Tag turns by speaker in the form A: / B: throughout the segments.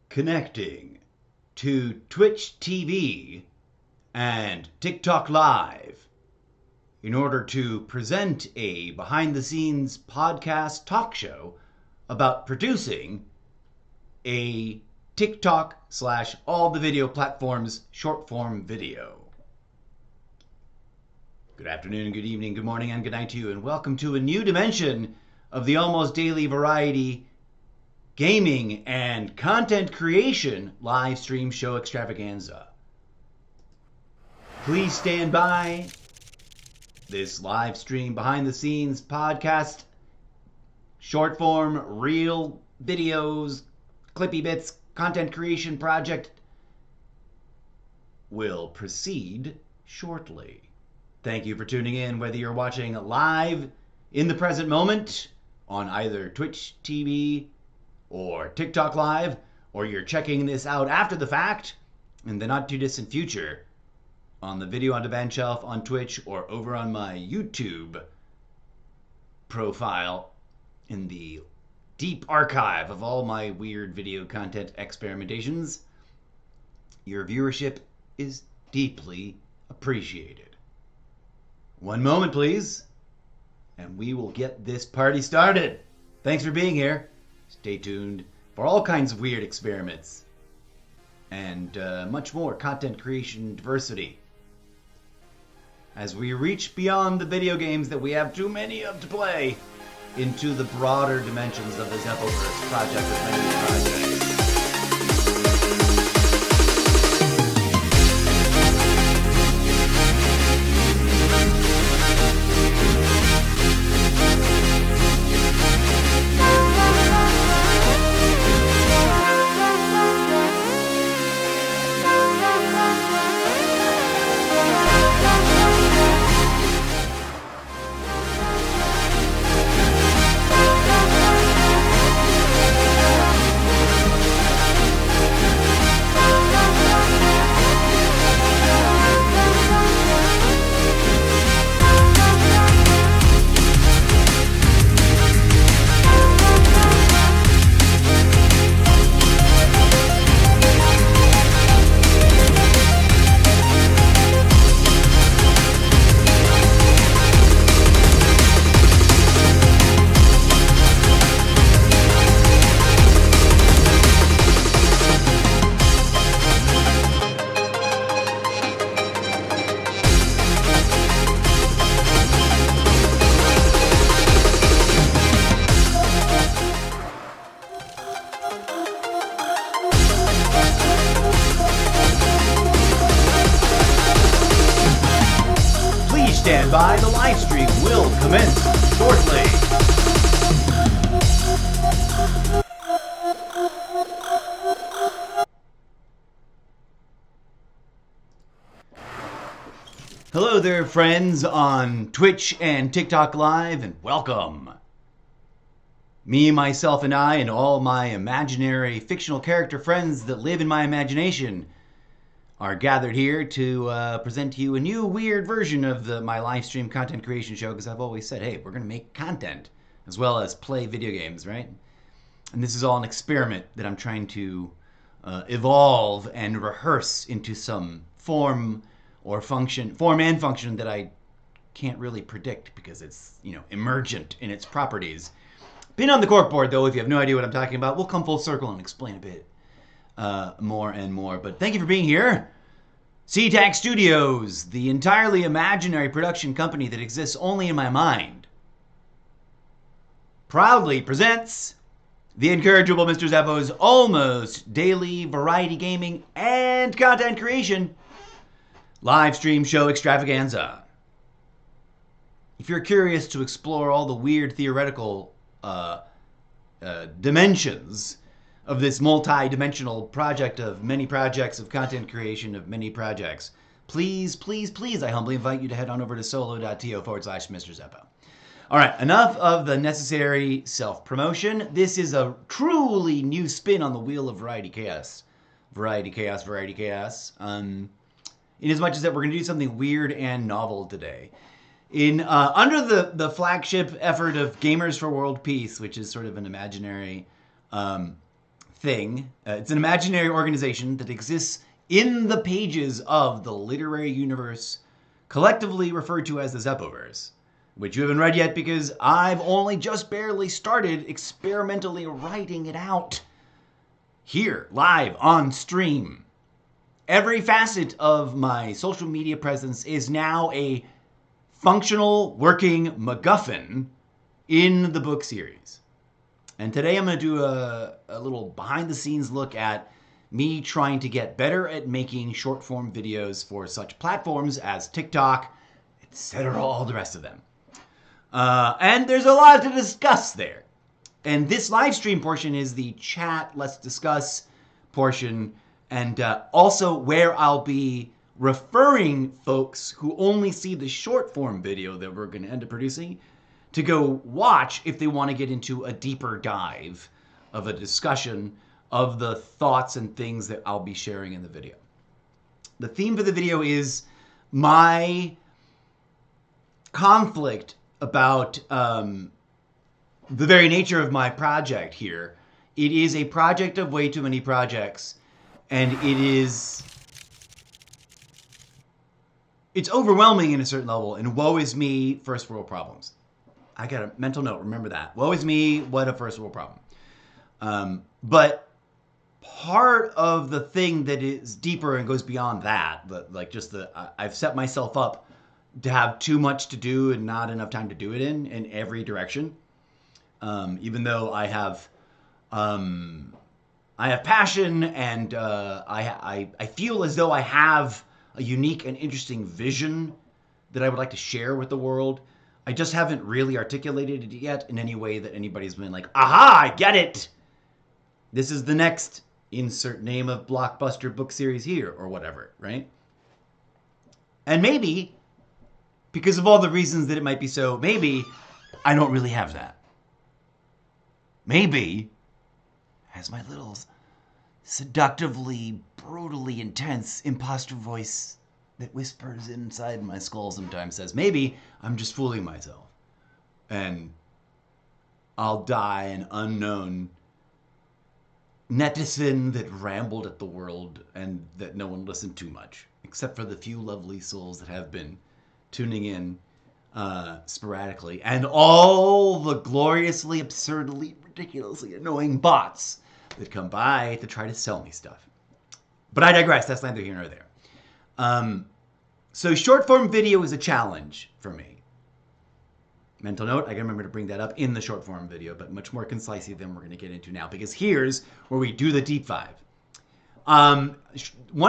A: connecting to Twitch TV and TikTok Live in order to present a behind-the-scenes podcast talk show about producing a TikTok / all the video platforms short-form video. Good afternoon, good evening, good morning, and good night to you, and welcome to a new dimension of the almost daily variety gaming and content creation live stream show Extravaganza. Please stand by. This live stream behind the scenes podcast, short form, real videos, clippy bits, content creation project will proceed shortly. Thank you for tuning in, whether you're watching live in the present moment on either Twitch TV or TikTok Live, or you're checking this out after the fact in the not too distant future on the video on demand shelf on Twitch or over on my YouTube profile in the deep archive of all my weird video content experimentations. Your viewership is deeply appreciated. One moment, please, and we will get this party started. Thanks for being here. Stay tuned for all kinds of weird experiments and much more content creation diversity as we reach beyond the video games that we have too many of to play into the broader dimensions of the Zeppoverse project of many projects. Stand by, the live stream will commence shortly. Hello there, friends on Twitch and TikTok Live, and welcome. Me, myself, and I, and all my imaginary fictional character friends that live in my imagination are gathered here to present to you a new weird version of my live stream content creation show, because I've always said, hey, we're going to make content as well as play video games, right? And this is all an experiment that I'm trying to evolve and rehearse into some form and function that I can't really predict because it's, emergent in its properties. Pin on the corkboard, though, if you have no idea what I'm talking about. We'll come full circle and explain a bit more and more. But thank you for being here. SeaTac Studios, the entirely imaginary production company that exists only in my mind, proudly presents the incorrigible Mr. Zeppo's almost daily variety gaming and content creation live stream show Extravaganza. If you're curious to explore all the weird theoretical dimensions of this multi-dimensional project of many projects of content creation of many projects, please, please, please, I humbly invite you to head on over to solo.to/Mr. Zeppo. All right, enough of the necessary self-promotion. This is a truly new spin on the wheel of variety chaos. Variety chaos, variety chaos. In as much as that we're going to do something weird and novel today. Under the flagship effort of Gamers for World Peace, which is sort of an imaginary thing. It's an imaginary organization that exists in the pages of the literary universe, collectively referred to as the Zeppoverse, which you haven't read yet because I've only just barely started experimentally writing it out here, live, on stream. Every facet of my social media presence is now a functional, working MacGuffin in the book series. And today I'm going to do a little behind-the-scenes look at me trying to get better at making short-form videos for such platforms as TikTok, etc., all the rest of them. And there's a lot to discuss there. And this live stream portion is the chat, let's discuss portion, and also where I'll be referring folks who only see the short form video that we're going to end up producing to go watch if they want to get into a deeper dive of a discussion of the thoughts and things that I'll be sharing in the video. The theme for the video is my conflict about the very nature of my project here. It is a project of way too many projects, and it's overwhelming in a certain level, and woe is me, first world problems. I got a mental note, remember that. Woe is me, what a first world problem. But part of the thing that is deeper and goes beyond that, like just I've set myself up to have too much to do and not enough time to do it in every direction. Even though I have passion and I feel as though I have a unique and interesting vision that I would like to share with the world. I just haven't really articulated it yet in any way that anybody's been like, aha, I get it. This is the next insert name of blockbuster book series here or whatever, right? And maybe, because of all the reasons that it might be so, maybe I don't really have that. Maybe, as my little seductively, brutally intense imposter voice that whispers inside my skull sometimes says, maybe I'm just fooling myself. And I'll die an unknown netizen that rambled at the world and that no one listened to much, except for the few lovely souls that have been tuning in sporadically, and all the gloriously, absurdly, ridiculously annoying bots that come by to try to sell me stuff. But I digress. That's neither here nor there. So short form video is a challenge for me. Mental note, I can remember to bring that up in the short form video, but much more concisely than we're going to get into now, because here's where we do the deep dive. One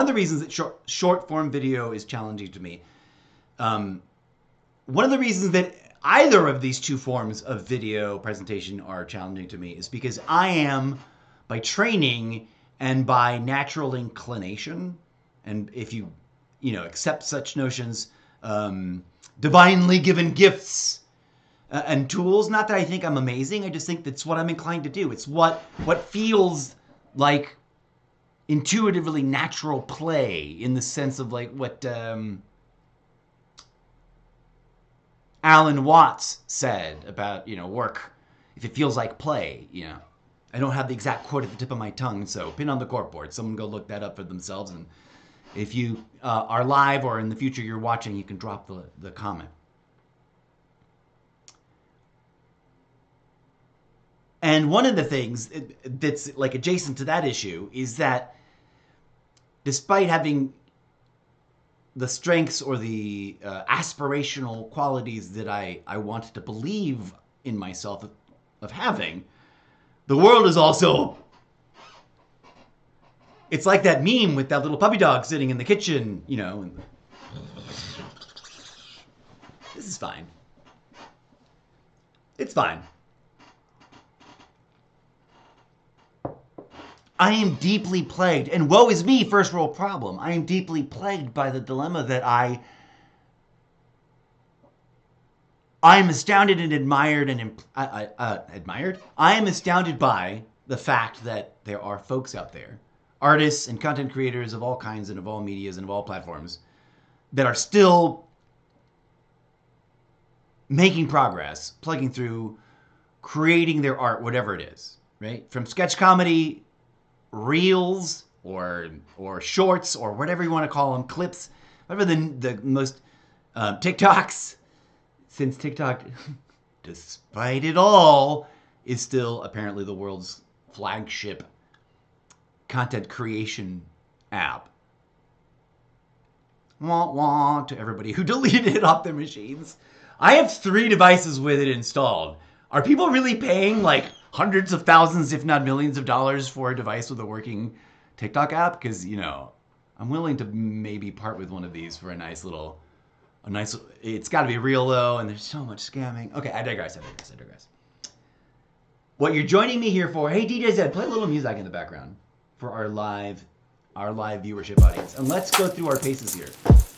A: of the reasons that short form video is challenging to me, one of the reasons that either of these two forms of video presentation are challenging to me is because I am, by training and by natural inclination, and if you accept such notions, divinely given gifts and tools. Not that I think I'm amazing. I just think that's what I'm inclined to do. It's what feels like intuitively natural play, in the sense of like what Alan Watts said about work. If it feels like play, I don't have the exact quote at the tip of my tongue, so pin on the corkboard. Someone go look that up for themselves, and if you are live or in the future you're watching, you can drop the comment. And one of the things that's like adjacent to that issue is that despite having the strengths or the aspirational qualities that I want to believe in myself of having, the world is also... It's like that meme with that little puppy dog sitting in the kitchen, and this is fine. It's fine. I am deeply plagued, and woe is me, first world problem. I am deeply plagued by the dilemma that I'm astounded and admired and admired? I am astounded by the fact that there are folks out there, artists and content creators of all kinds and of all medias and of all platforms, that are still making progress, plugging through, creating their art, whatever it is, right? From sketch comedy reels or shorts or whatever you want to call them, clips, whatever the most TikToks, since TikTok, despite it all, is still apparently the world's flagship content creation app. Wah wah to everybody who deleted it off their machines. I have 3 devices with it installed. Are people really paying like hundreds of thousands, if not millions of dollars for a device with a working TikTok app? Because, you know, I'm willing to maybe part with one of these for a nice, it's got to be real though, and there's so much scamming. Okay, I digress. What you're joining me here for, hey DJ Zed, play a little music in the background for our live viewership audience. And let's go through our paces here.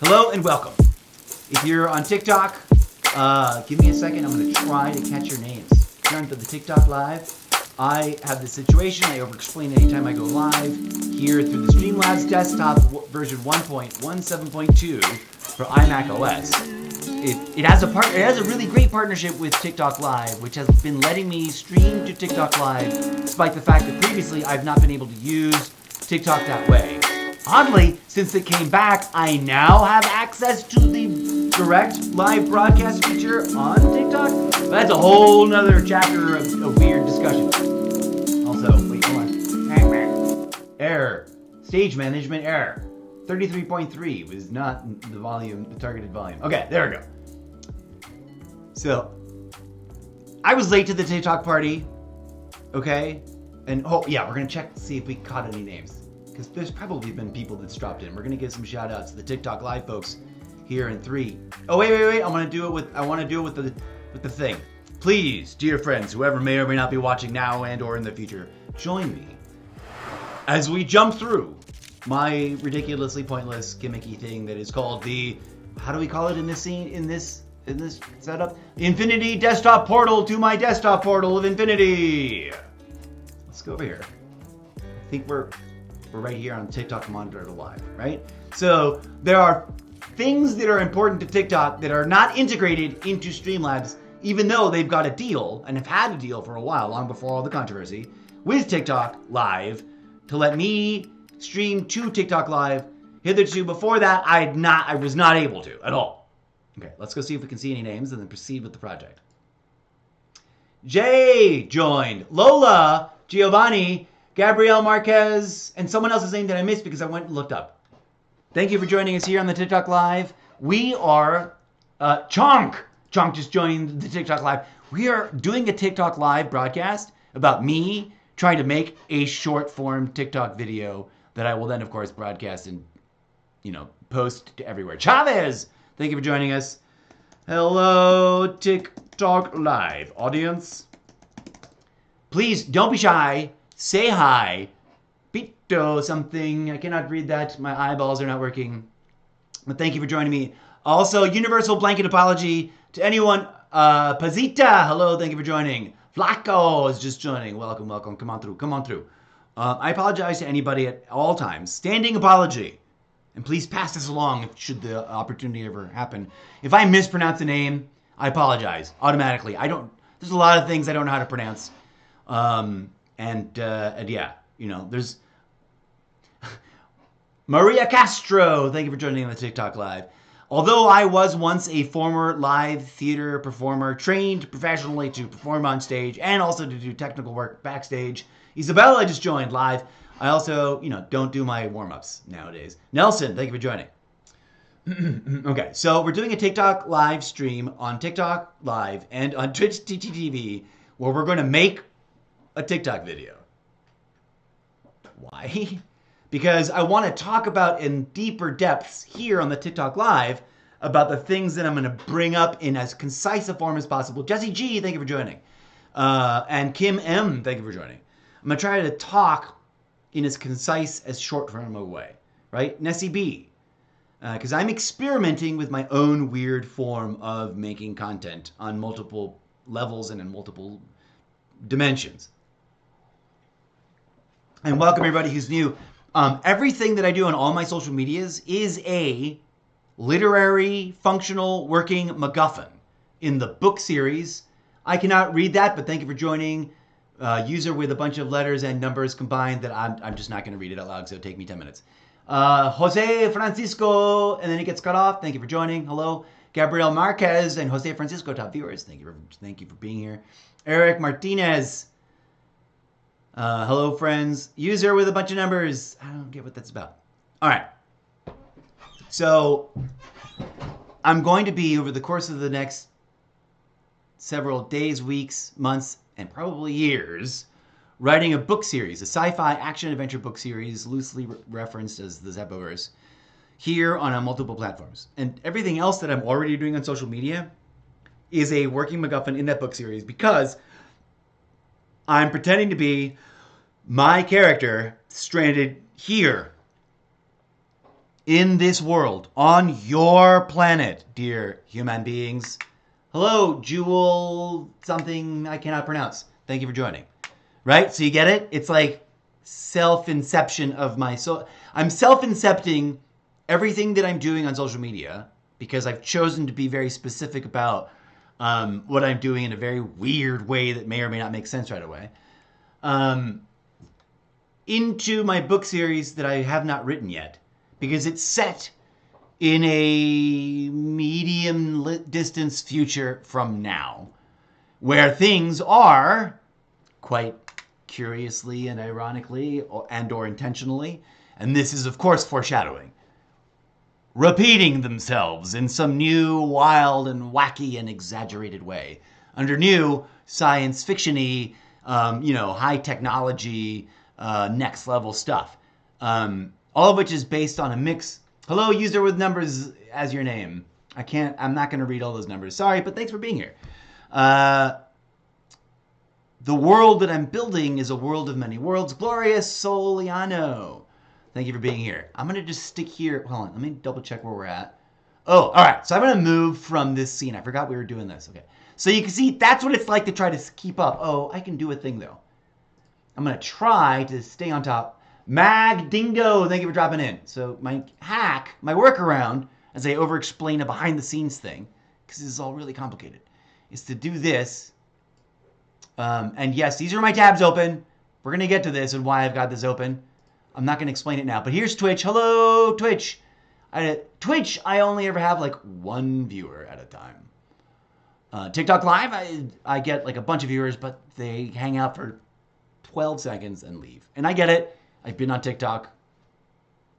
A: Hello and welcome. If you're on TikTok, give me a second. I'm going to try to catch your names. If you're on the TikTok live, I have this situation. I over-explain anytime I go live here through the Streamlabs desktop version 1.17.2 for iMac OS. It has a really great partnership with TikTok Live, which has been letting me stream to TikTok Live, despite the fact that previously I've not been able to use TikTok that way. Oddly, since it came back, I now have access to the direct live broadcast feature on TikTok. But that's a whole nother chapter of weird discussion. Also, wait, hold on. Error. Stage management error. 33.3 was not the volume, the targeted volume. Okay, there we go. So, I was late to the TikTok party. Okay? And oh yeah, we're gonna check to see if we caught any names. Because there's probably been people that's dropped in. We're gonna give some shout outs to the TikTok live folks here in 3. Oh wait. I want to do it with the thing. Please, dear friends, whoever may or may not be watching now and or in the future, join me as we jump through my ridiculously pointless gimmicky thing that is called the, how do we call it in this scene, in this setup? The Infinity Desktop Portal to my desktop portal of infinity. Let's go over here. I think we're right here on TikTok Monitor Live, right? So there are things that are important to TikTok that are not integrated into Streamlabs, even though they've got a deal and have had a deal for a while, long before all the controversy, with TikTok Live to let me stream to TikTok Live. Hitherto, before that, I was not able to at all. Okay, let's go see if we can see any names and then proceed with the project. Jay joined. Lola, Giovanni, Gabrielle Marquez, and someone else's name that I missed because I went and looked up. Thank you for joining us here on the TikTok Live. We are Chonk. Chonk just joined the TikTok Live. We are doing a TikTok Live broadcast about me trying to make a short form TikTok video that I will then, of course, broadcast and, post to everywhere. Chavez, thank you for joining us. Hello, TikTok Live audience. Please don't be shy. Say hi. Pito something. I cannot read that. My eyeballs are not working. But thank you for joining me. Also, universal blanket apology to anyone. Pazita, hello, thank you for joining. Flaco is just joining. Welcome. Come on through. I apologize to anybody at all times. Standing apology. And please pass this along should the opportunity ever happen. If I mispronounce a name, I apologize automatically. There's a lot of things I don't know how to pronounce. And yeah, there's Maria Castro. Thank you for joining on the TikTok Live. Although I was once a former live theater performer, trained professionally to perform on stage and also to do technical work backstage, Isabella just joined live. I also, don't do my warm-ups nowadays. Nelson, thank you for joining. Okay, so we're doing a TikTok live stream on TikTok Live and on Twitch TTTV where we're going to make a TikTok video. Why? Because I want to talk about in deeper depths here on the TikTok Live about the things that I'm going to bring up in as concise a form as possible. Jesse G, thank you for joining. And Kim M, thank you for joining. I'm going to try to talk in as concise as short form a way, right? Nessie B, because I'm experimenting with my own weird form of making content on multiple levels and in multiple dimensions. And welcome everybody who's new. Everything that I do on all my social medias is a literary, functional, working MacGuffin in the book series. I cannot read that, but thank you for joining. User with a bunch of letters and numbers combined that I'm just not going to read it out loud, so it'll take me 10 minutes. Jose Francisco, and then it gets cut off. Thank you for joining. Hello. Gabriel Marquez and Jose Francisco, top viewers. Thank you for being here. Eric Martinez. Hello, friends. User with a bunch of numbers. I don't get what that's about. All right. So I'm going to be, over the course of the next several days, weeks, months, and probably years, writing a book series, a sci-fi action-adventure book series, loosely referenced as the Zeppoverse, here on multiple platforms. And everything else that I'm already doing on social media is a working MacGuffin in that book series, because I'm pretending to be my character stranded here in this world, on your planet, dear human beings. Hello, Jewel something I cannot pronounce. Thank you for joining. Right? So you get it? It's like self-inception of my soul. I'm self-incepting everything that I'm doing on social media because I've chosen to be very specific about what I'm doing in a very weird way that may or may not make sense right away. Into my book series that I have not written yet, because it's set in a medium distance future from now, where things are, quite curiously and ironically and or intentionally, and this is of course foreshadowing, repeating themselves in some new, wild and wacky and exaggerated way, under new science fiction-y, high technology, next level stuff. All of which is based on a mix. Hello, user with numbers as your name. I'm not going to read all those numbers. Sorry, but thanks for being here. The world that I'm building is a world of many worlds. Glorious Soliano. Thank you for being here. I'm going to just stick here. Hold on. Let me double check where we're at. Oh, all right. So I'm going to move from this scene. I forgot we were doing this. Okay. So you can see that's what it's like to try to keep up. Oh, I can do a thing, though. I'm going to try to stay on top. Mag Dingo, thank you for dropping in. So my hack, my workaround, as I over-explain a behind-the-scenes thing, because this is all really complicated, is to do this. And yes, these are my tabs open. We're going to get to this and why I've got this open. I'm not going to explain it now. But here's Twitch. Hello, Twitch. Twitch, I only ever have like one viewer at a time. TikTok Live, I get like a bunch of viewers, but they hang out for 12 seconds and leave. And I get it. I've been on TikTok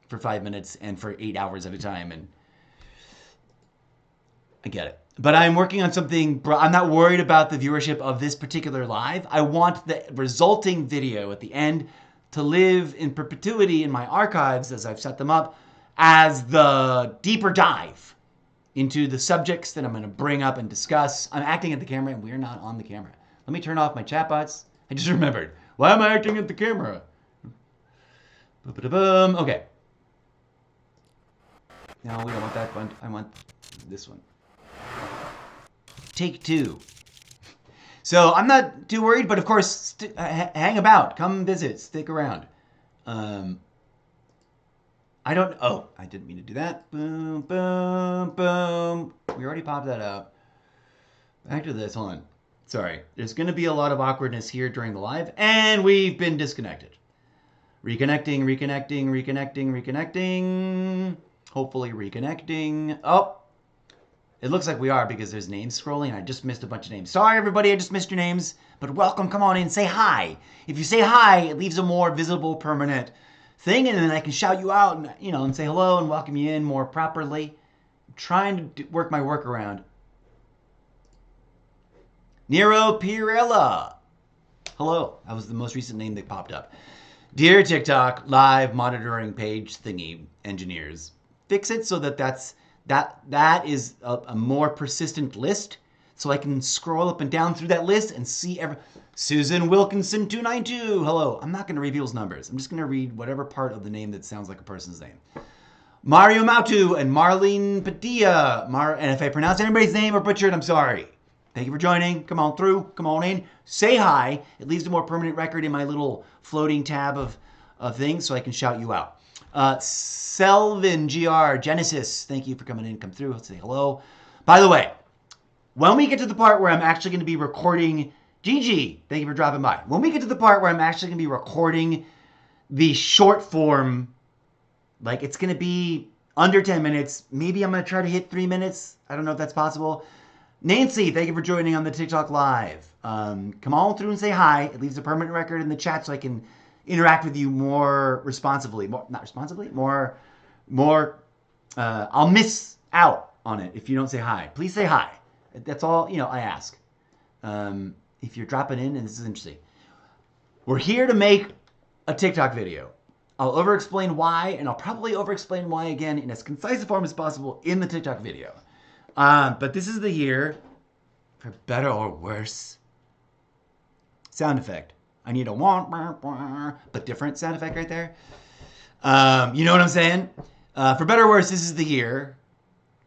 A: for 5 minutes and for 8 hours at a time, and I get it. But I'm working on something. I'm not worried about the viewership of this particular live. I want the resulting video at the end to live in perpetuity in my archives as I've set them up as the deeper dive into the subjects that I'm going to bring up and discuss. I'm acting at the camera, and we're not on the camera. Let me turn off my chatbots. I just remembered. Why am I acting at the camera? Okay. No, we don't want that one. I want this one. Take two. So I'm not too worried, but of course, hang about. Come visit. Stick around. I don't... Oh, I didn't mean to do that. Boom, boom, boom. We already popped that out. Back to this. Hold on. Sorry. There's going to be a lot of awkwardness here during the live, and we've been disconnected. Reconnecting, reconnecting, reconnecting, reconnecting. Hopefully reconnecting. Oh, it looks like we are because there's names scrolling and I just missed a bunch of names. Sorry, everybody, I just missed your names. But welcome, come on in, say hi. If you say hi, it leaves a more visible, permanent thing, and then I can shout you out and, and say hello and welcome you in more properly. I'm trying to work my workaround. Nero Pirella. Hello, that was the most recent name that popped up. Dear TikTok live monitoring page thingy engineers, fix it so that that is a more persistent list, so I can scroll up and down through that list and see Susan Wilkinson 292. Hello. I'm not going to read people's numbers. I'm just going to read whatever part of the name that sounds like a person's name. Mario Mautu and Marlene Padilla. And if I pronounce anybody's name or butcher it, I'm sorry. Thank you for joining. Come on through. Come on in. Say hi. It leaves a more permanent record in my little floating tab of things so I can shout you out. Selvin GR Genesis, thank you for coming in. Come through. Let's say hello. By the way, when we get to the part where I'm actually going to be recording Gigi, thank you for dropping by. When we get to the part where I'm actually going to be recording the short form, like it's going to be under 10 minutes. Maybe I'm going to try to hit 3 minutes. I don't know if that's possible. Nancy, thank you for joining on the TikTok Live. Come on through and say hi. It leaves a permanent record in the chat so I can interact with you more responsibly. I'll miss out on it if you don't say hi. Please say hi. That's all, I ask. If you're dropping in, and this is interesting. We're here to make a TikTok video. I'll over-explain why, and I'll probably over-explain why again in as concise a form as possible in the TikTok video. But this is the year, for better or worse, sound effect. I need a but different sound effect right there. You know what I'm saying? For better or worse, this is the year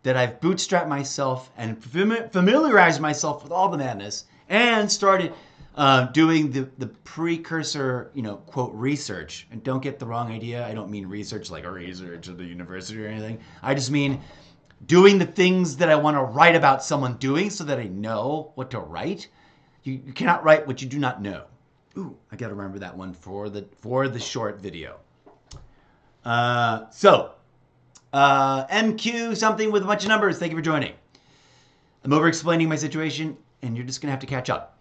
A: that I've bootstrapped myself and familiarized myself with all the madness and started doing the precursor, quote, research. And don't get the wrong idea. I don't mean research like a research at the university or anything. I just mean doing the things that I want to write about someone doing so that I know what to write. You cannot write what you do not know. Ooh, I got to remember that one for the short video. MQ something with a bunch of numbers. Thank you for joining. I'm over explaining my situation, and you're just going to have to catch up.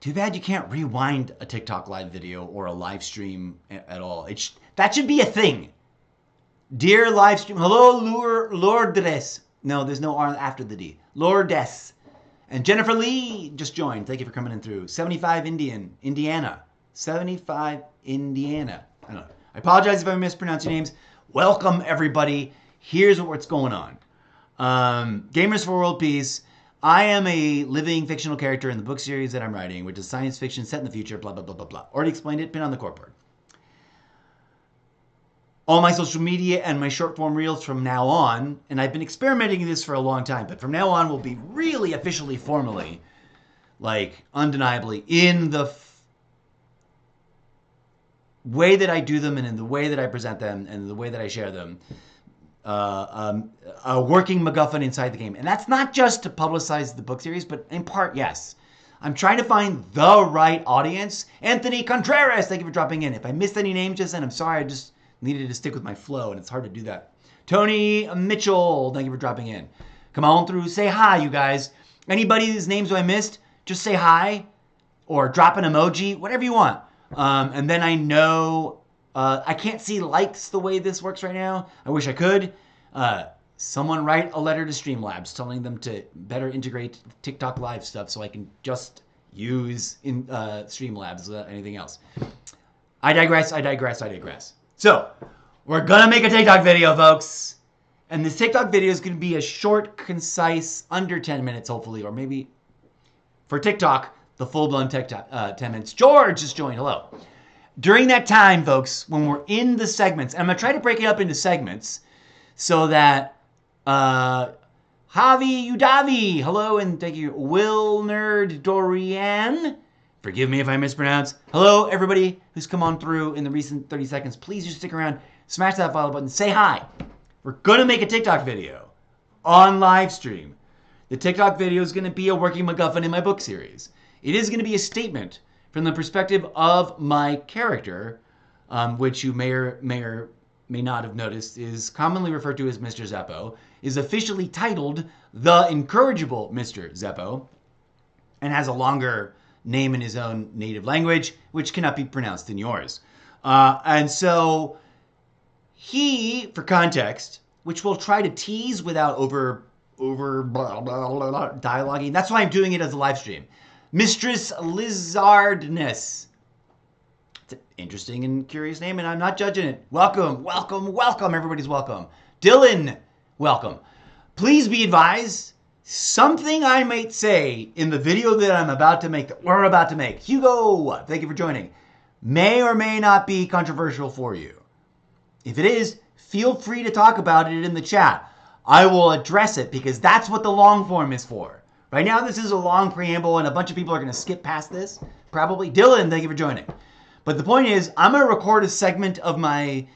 A: Too bad you can't rewind a TikTok live video or a live stream at all. That should be a thing. Dear live stream, hello, Lourdes. No, there's no R after the D. Lourdes. And Jennifer Lee just joined. Thank you for coming in through. 75 Indiana. 75 Indiana. I don't know. I apologize if I mispronounce your names. Welcome, everybody. Here's what's going on. Gamers for World Peace. I am a living fictional character in the book series that I'm writing, which is science fiction set in the future, blah, blah, blah, blah, blah. Already explained it. Pin on the corkboard. All my social media and my short form reels from now on, and I've been experimenting with this for a long time, but from now on will be really officially, formally, like undeniably, in the way that I do them and in the way that I present them and the way that I share them, a working MacGuffin inside the game. And that's not just to publicize the book series, but in part, yes. I'm trying to find the right audience. Anthony Contreras, thank you for dropping in. If I missed any names just then, I'm sorry. I just needed to stick with my flow, and it's hard to do that. Tony Mitchell, thank you for dropping in. Come on through, say hi, you guys. Anybody whose names I missed, just say hi or drop an emoji, whatever you want. And then I know, I can't see likes the way this works right now. I wish I could. Someone write a letter to Streamlabs telling them to better integrate TikTok live stuff so I can just use Streamlabs without anything else. I digress. So, we're gonna make a TikTok video, folks. And this TikTok video is gonna be a short, concise, under 10 minutes, hopefully, or maybe for TikTok, the full-blown 10 minutes. George just joined, hello. During that time, folks, when we're in the segments, and I'm gonna try to break it up into segments so that, Javi Udavi, hello, and thank you. Will Nerd Dorian, forgive me if I mispronounce. Hello, everybody who's come on through in the recent 30 seconds. Please just stick around, smash that follow button, say hi. We're gonna make a TikTok video on live stream. The TikTok video is gonna be a working MacGuffin in my book series. It is gonna be a statement from the perspective of my character, which you may or may not have noticed is commonly referred to as Mr. Zeppo, is officially titled The Incorrigible Mr. Zeppo, and has a longer name in his own native language, which cannot be pronounced in yours. And so he, for context, which we'll try to tease without over blah, blah, blah, dialoguing. That's why I'm doing it as a live stream. Mistress Lizardness. It's an interesting and curious name, and I'm not judging it. Welcome. Everybody's welcome. Dylan, welcome. Please be advised, something I might say in the video that we're about to make. Hugo, thank you for joining. May or may not be controversial for you. If it is, feel free to talk about it in the chat. I will address it because that's what the long form is for. Right now, this is a long preamble, and a bunch of people are going to skip past this. Probably. Dylan, thank you for joining. But the point is, I'm going to record a segment of my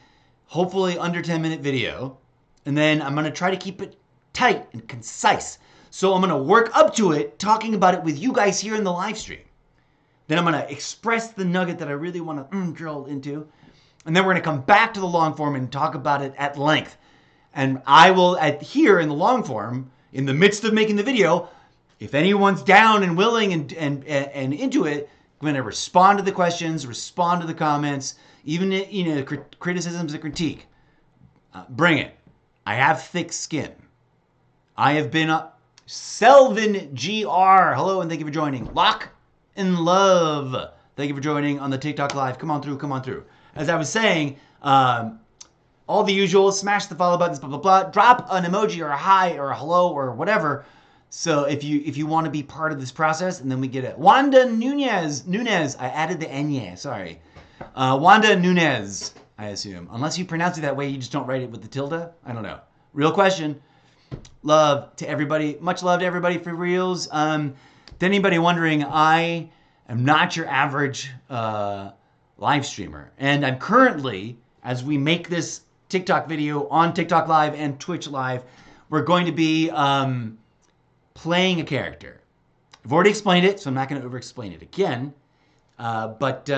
A: hopefully under 10-minute video, and then I'm going to try to keep it tight and concise. So I'm going to work up to it, talking about it with you guys here in the live stream. Then I'm going to express the nugget that I really want to drill into. And then we're going to come back to the long form and talk about it at length. And I will, here in the long form, in the midst of making the video, if anyone's down and willing and into it, I'm going to respond to the questions, respond to the comments, even criticisms and critique. Bring it. I have thick skin. I have been Selvin GR. Hello and thank you for joining. Lock and Love. Thank you for joining on the TikTok Live. Come on through, come on through. As I was saying, all the usual, smash the follow buttons, blah, blah, blah. Drop an emoji or a hi or a hello or whatever. So if you want to be part of this process, and then we get it. Wanda Nunez. I added the Enye, sorry. Wanda Nunez, I assume. Unless you pronounce it that way, you just don't write it with the tilde. I don't know. Real question. Love to everybody. Much love to everybody for reals. To anybody wondering, I am not your average live streamer. And I'm currently, as we make this TikTok video on TikTok Live and Twitch Live, we're going to be playing a character. I've already explained it, so I'm not going to over-explain it again. But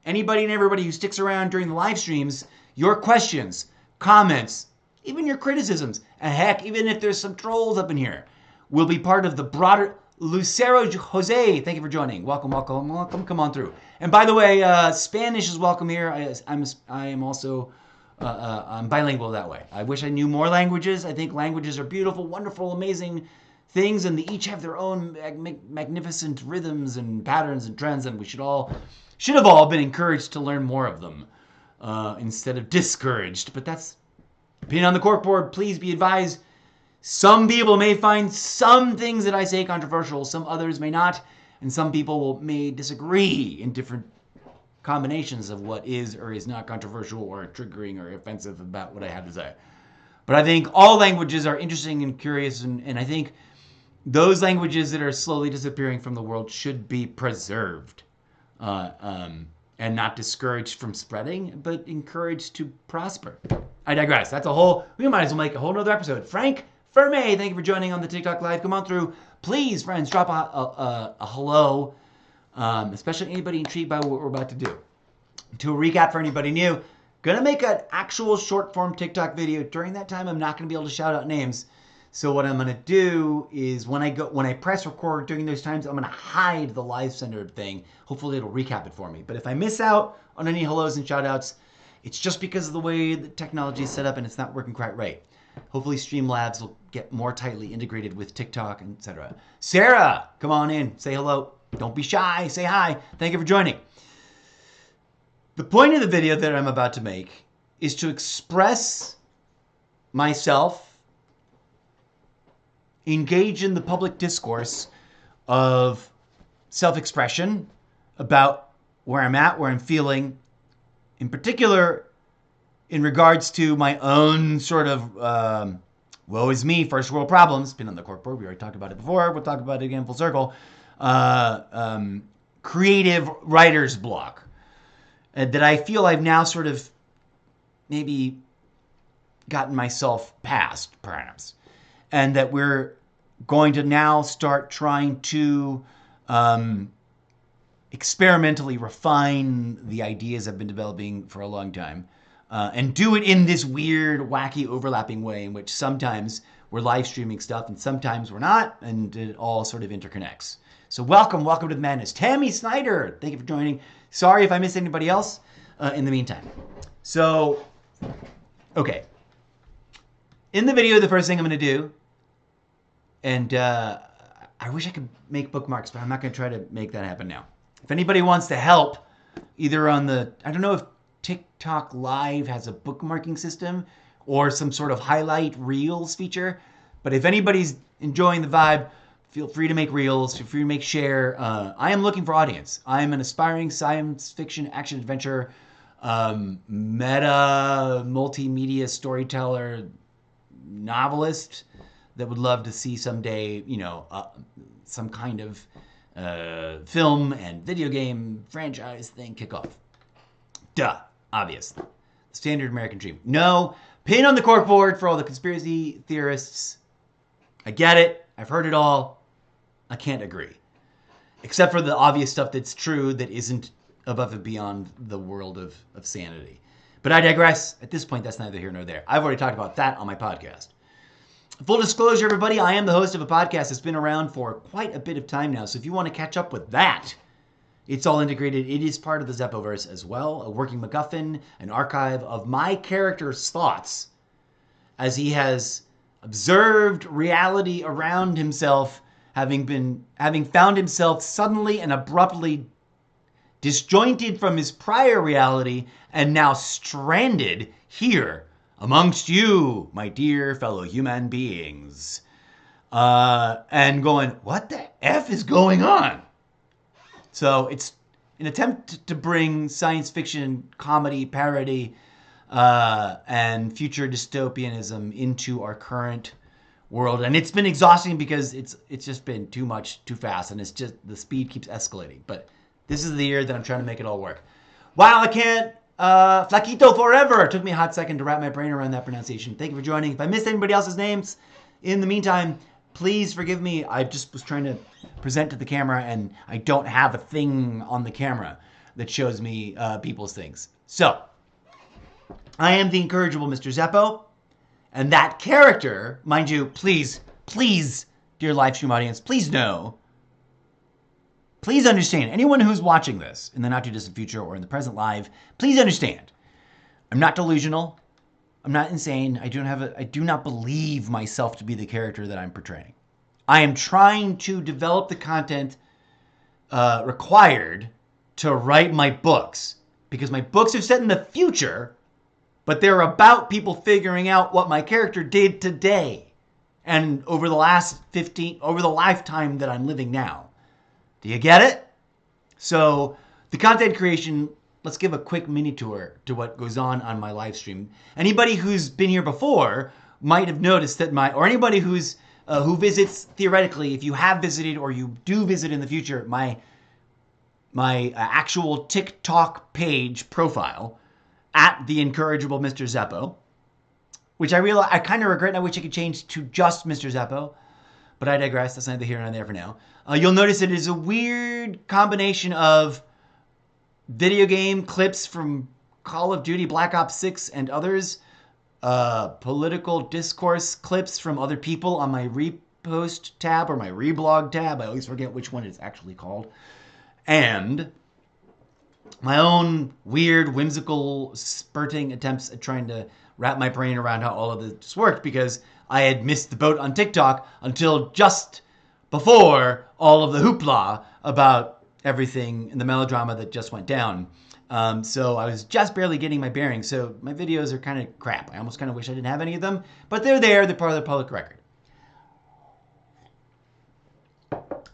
A: anybody and everybody who sticks around during the live streams, your questions, comments, even your criticisms, and heck, even if there's some trolls up in here, will be part of the broader... Lucero Jose, thank you for joining. Welcome, welcome, welcome. Come on through. And by the way, Spanish is welcome here. I am also I'm bilingual that way. I wish I knew more languages. I think languages are beautiful, wonderful, amazing things, and they each have their own magnificent rhythms and patterns and trends, and we should have all been encouraged to learn more of them instead of discouraged. But that's opinion on the corkboard. Please be advised. Some people may find some things that I say controversial, some others may not, and some people may disagree in different combinations of what is or is not controversial or triggering or offensive about what I have to say. But I think all languages are interesting and curious, and I think those languages that are slowly disappearing from the world should be preserved and not discouraged from spreading, but encouraged to prosper. I digress. We might as well make a whole nother episode. Frank Ferme, thank you for joining on the TikTok Live. Come on through. Please, friends, drop a hello, especially anybody intrigued by what we're about to do. To recap for anybody new, going to make an actual short-form TikTok video. During that time, I'm not going to be able to shout out names. So what I'm going to do is when I press record during those times, I'm going to hide the live center thing. Hopefully, it'll recap it for me. But if I miss out on any hellos and shout-outs, it's just because of the way the technology is set up and it's not working quite right. Hopefully Streamlabs will get more tightly integrated with TikTok, etc. Sarah, come on in. Say hello. Don't be shy. Say hi. Thank you for joining. The point of the video that I'm about to make is to express myself, engage in the public discourse of self-expression about where I'm at, where I'm feeling, in particular in regards to my own sort of woe is me, first world problems, been on the corkboard, we already talked about it before, we'll talk about it again full circle, creative writer's block that I feel I've now sort of maybe gotten myself past, perhaps, and that we're going to now start trying to experimentally refine the ideas I've been developing for a long time. And do it in this weird, wacky, overlapping way in which sometimes we're live streaming stuff and sometimes we're not, and it all sort of interconnects. So welcome to the madness. Tammy Snyder, thank you for joining. Sorry if I missed anybody else in the meantime. So, okay. In the video, the first thing I'm going to do, and I wish I could make bookmarks, but I'm not going to try to make that happen now. If anybody wants to help, either on the, I don't know if TikTok Live has a bookmarking system or some sort of highlight reels feature. But if anybody's enjoying the vibe, feel free to make reels, feel free to make share. I am looking for audience. I am an aspiring science fiction action adventure meta multimedia storyteller novelist that would love to see someday, some kind of film and video game franchise thing kick off. Duh. Obvious. Standard American dream. No. Pin on the corkboard for all the conspiracy theorists. I get it. I've heard it all. I can't agree. Except for the obvious stuff that's true that isn't above and beyond the world of sanity. But I digress. At this point, that's neither here nor there. I've already talked about that on my podcast. Full disclosure, everybody, I am the host of a podcast that's been around for quite a bit of time now. So if you want to catch up with that, it's all integrated. It is part of the Zeppoverse as well, a working MacGuffin, an archive of my character's thoughts as he has observed reality around himself, having found himself suddenly and abruptly disjointed from his prior reality and now stranded here amongst you, my dear fellow human beings. And going, what the F is going on? So it's an attempt to bring science fiction, comedy, parody, and future dystopianism into our current world. And it's been exhausting because it's just been too much, too fast, and it's just the speed keeps escalating. But this is the year that I'm trying to make it all work. Wow, I can't. Flaquito forever. It took me a hot second to wrap my brain around that pronunciation. Thank you for joining. If I missed anybody else's names, in the meantime, please forgive me. I just was trying to present to the camera, and I don't have a thing on the camera that shows me people's things. So, I am the incorrigible Mr. Zeppo, and that character, mind you, please, dear live stream audience, please know, please understand, anyone who's watching this in the not too distant future or in the present live, please understand, I'm not delusional, I'm not insane, I do not believe myself to be the character that I'm portraying. I am trying to develop the content required to write my books, because my books are set in the future, but they're about people figuring out what my character did today and over the lifetime that I'm living now. Do you get it? So the content creation, let's give a quick mini tour to what goes on my live stream. Anybody who's been here before might have noticed that or anybody who's who visits, theoretically, if you have visited or you do visit in the future, my actual TikTok page profile at the incorrigible Mr. Zeppo, which I kind of regret, and I wish I could change to just Mr. Zeppo, but I digress. That's neither here nor there for now. You'll notice it is a weird combination of video game clips from Call of Duty, Black Ops 6, and others, political discourse clips from other people on my repost tab or my reblog tab. I always forget which one it's actually called. And my own weird, whimsical, spurting attempts at trying to wrap my brain around how all of this worked, because I had missed the boat on TikTok until just before all of the hoopla about everything and the melodrama that just went down. So I was just barely getting my bearings. So my videos are kind of crap. I almost kind of wish I didn't have any of them, but they're there. They're part of the public record.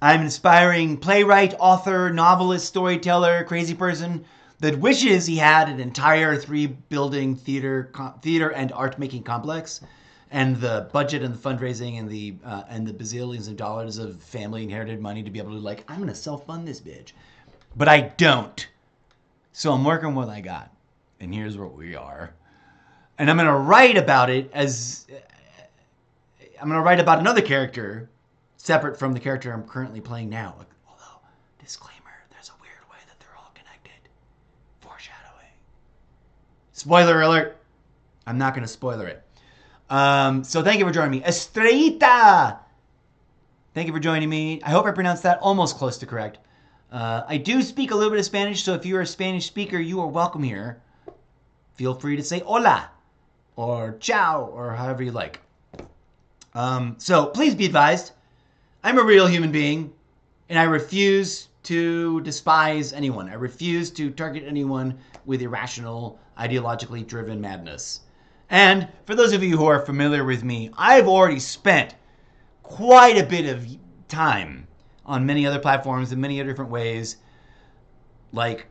A: I'm an aspiring playwright, author, novelist, storyteller, crazy person that wishes he had an entire 3-building theater and art-making complex, and the budget and the fundraising and the bazillions of dollars of family inherited money to be able to, I'm going to self-fund this bitch. But I don't. So I'm working with what I got. And here's what we are. And I'm going to write about it I'm going to write about another character separate from the character I'm currently playing now. Although, disclaimer, there's a weird way that they're all connected. Foreshadowing. Spoiler alert. I'm not going to spoiler it. So thank you for joining me. Estrellita! Thank you for joining me. I hope I pronounced that almost close to correct. I do speak a little bit of Spanish, so if you're a Spanish speaker, you are welcome here. Feel free to say hola, or ciao, or however you like. So please be advised, I'm a real human being, and I refuse to despise anyone. I refuse to target anyone with irrational, ideologically driven madness. And for those of you who are familiar with me, I've already spent quite a bit of time on many other platforms in many other different ways,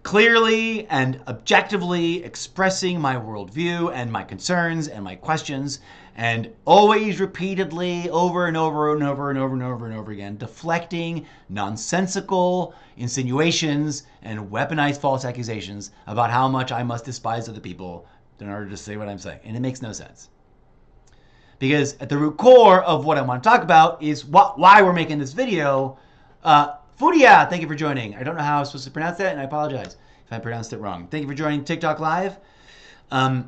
A: clearly and objectively expressing my worldview and my concerns and my questions, and always repeatedly over and over and over and over and over and over again, deflecting nonsensical insinuations and weaponized false accusations about how much I must despise other people in order to say what I'm saying. And it makes no sense. Because at the root core of what I want to talk about is why we're making this video. Furia, thank you for joining. I don't know how I was supposed to pronounce that, and I apologize if I pronounced it wrong. Thank you for joining TikTok Live.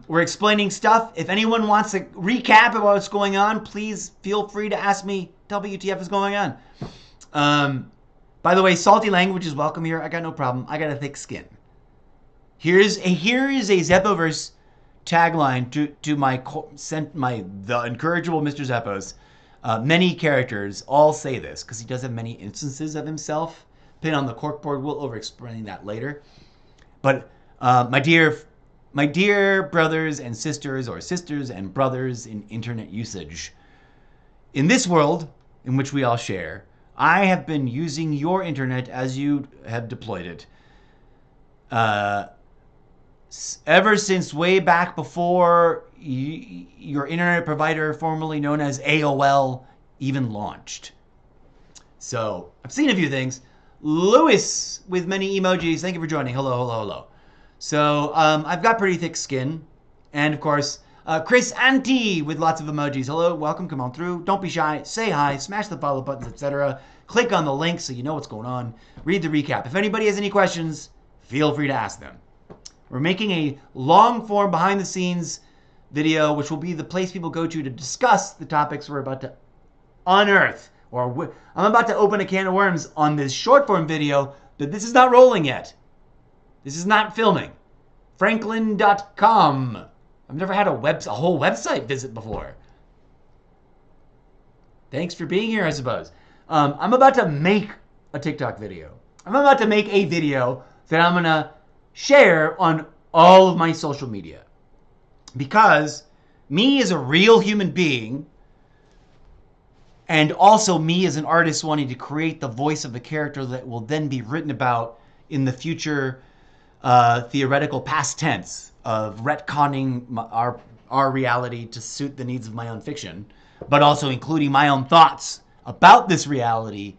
A: We're explaining stuff. If anyone wants a recap of what's going on, please feel free to ask me. WTF is going on? By the way, salty language is welcome here. I got no problem. I got a thick skin. Here is a Zeppoverse tagline to the incorrigible Mr. Zeppos. Many characters all say this because he does have many instances of himself. Pin on the corkboard. We'll over-explain that later. But my dear brothers and sisters, or sisters and brothers in internet usage, in this world in which we all share, I have been using your internet as you have deployed it. Ever since way back before your internet provider, formerly known as AOL, even launched. So I've seen a few things. Lewis with many emojis. Thank you for joining. Hello, hello, hello. So I've got pretty thick skin. And of course, Chris Anti with lots of emojis. Hello, welcome, come on through. Don't be shy. Say hi, smash the follow buttons, etc. Click on the link so you know what's going on. Read the recap. If anybody has any questions, feel free to ask them. We're making a long form behind the scenes video, which will be the place people go to discuss the topics we're about to unearth. I'm about to open a can of worms on this short form video, but this is not rolling yet. This is not filming. Franklin.com. I've never had a whole website visit before. Thanks for being here, I suppose. I'm about to make a TikTok video. I'm about to make a video that I'm going to share on all of my social media. Because me as a real human being, and also me as an artist wanting to create the voice of a character that will then be written about in the future theoretical past tense of retconning our reality to suit the needs of my own fiction, but also including my own thoughts about this reality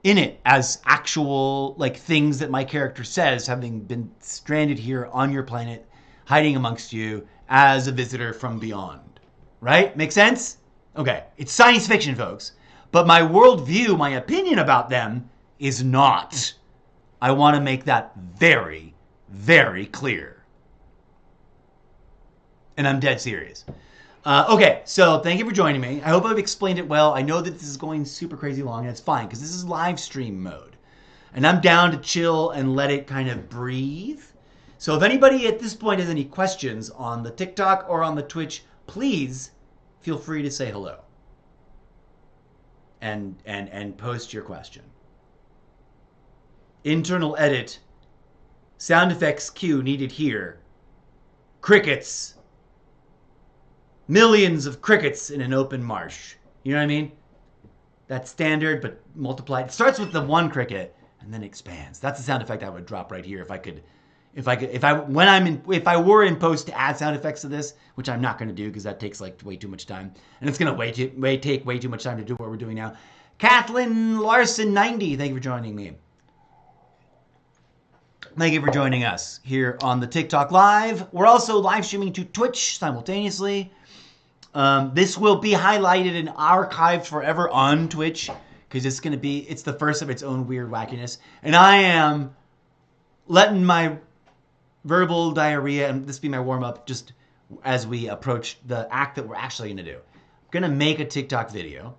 A: in it as actual things that my character says, having been stranded here on your planet, hiding amongst you as a visitor from beyond. Right? Make sense? Okay. It's science fiction, folks. But my worldview, my opinion about them is not. I want to make that very, very clear. And I'm dead serious. Okay, so thank you for joining me. I hope I've explained it well. I know that this is going super crazy long, and it's fine, because this is live stream mode. And I'm down to chill and let it kind of breathe. So if anybody at this point has any questions on the TikTok or on the Twitch, please feel free to say hello. And post your question. Internal edit. Sound effects cue needed here. Crickets. Millions of crickets in an open marsh. You know what I mean? That's standard, but multiplied. It starts with the one cricket and then expands. That's the sound effect I would drop right here if I were in post to add sound effects to this, which I'm not going to do because that takes way too much time, and it's going to take way too much time to do what we're doing now. Kathleen Larson 90, thank you for joining me. Thank you for joining us here on the TikTok Live. We're also live streaming to Twitch simultaneously. This will be highlighted and archived forever on Twitch because it's the first of its own weird wackiness. And I am letting my verbal diarrhea and this be my warm-up just as we approach the act that we're actually going to do. I'm going to make a TikTok video,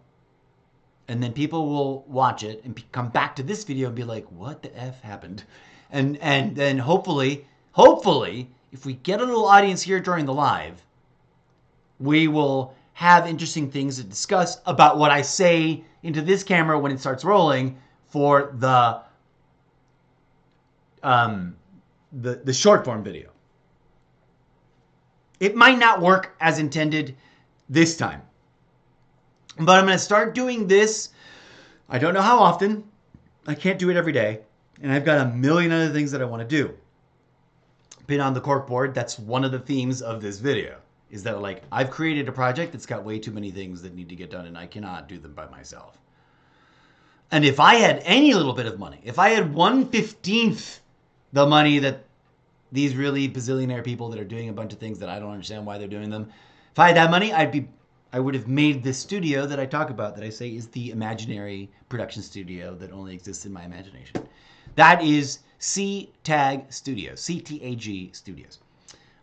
A: and then people will watch it and come back to this video and be like, what the F happened? And then hopefully, if we get a little audience here during the live, we will have interesting things to discuss about what I say into this camera when it starts rolling for the short form video. It might not work as intended this time, but I'm going to start doing this. I don't know how often. I can't do it every day. And I've got a million other things that I want to do. Pin on the corkboard, that's one of the themes of this video. Is that I've created a project that's got way too many things that need to get done and I cannot do them by myself. And if I had any little bit of money, if I had 1/15 the money that these really bazillionaire people that are doing a bunch of things that I don't understand why they're doing them, if I had that money, I'd be I would have made this studio that I talk about, that I say is the imaginary production studio that only exists in my imagination. That is CTAG Studios, CTAG Studios.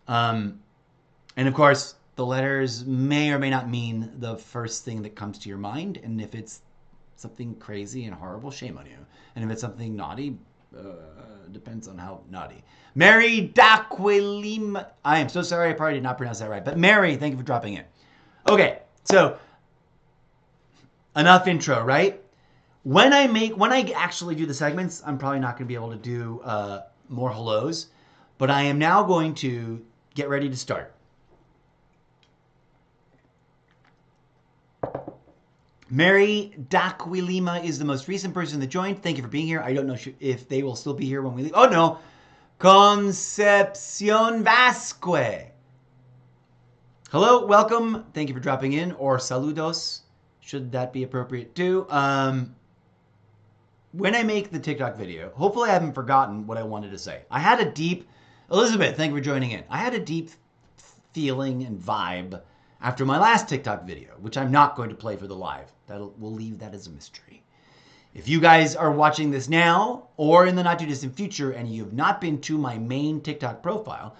A: And of course, the letters may or may not mean the first thing that comes to your mind. And if it's something crazy and horrible, shame on you. And if it's something naughty, depends on how naughty. Mary Daquilim. I am so sorry, I probably did not pronounce that right. But Mary, thank you for dropping in. Okay, so enough intro, right? When I actually do the segments, I'm probably not going to be able to do more hellos. But I am now going to get ready to start. Mary Daquilima is the most recent person that joined. Thank you for being here. I don't know if they will still be here when we leave. Oh, no. Concepcion Vasque. Hello, welcome. Thank you for dropping in. Or saludos. Should that be appropriate too? When I make the TikTok video, hopefully I haven't forgotten what I wanted to say. I had a deep... Elizabeth, thank you for joining in. I had a deep feeling and vibe after my last TikTok video, which I'm not going to play for the live. We'll leave that as a mystery. If you guys are watching this now or in the not too distant future and you have not been to my main TikTok profile,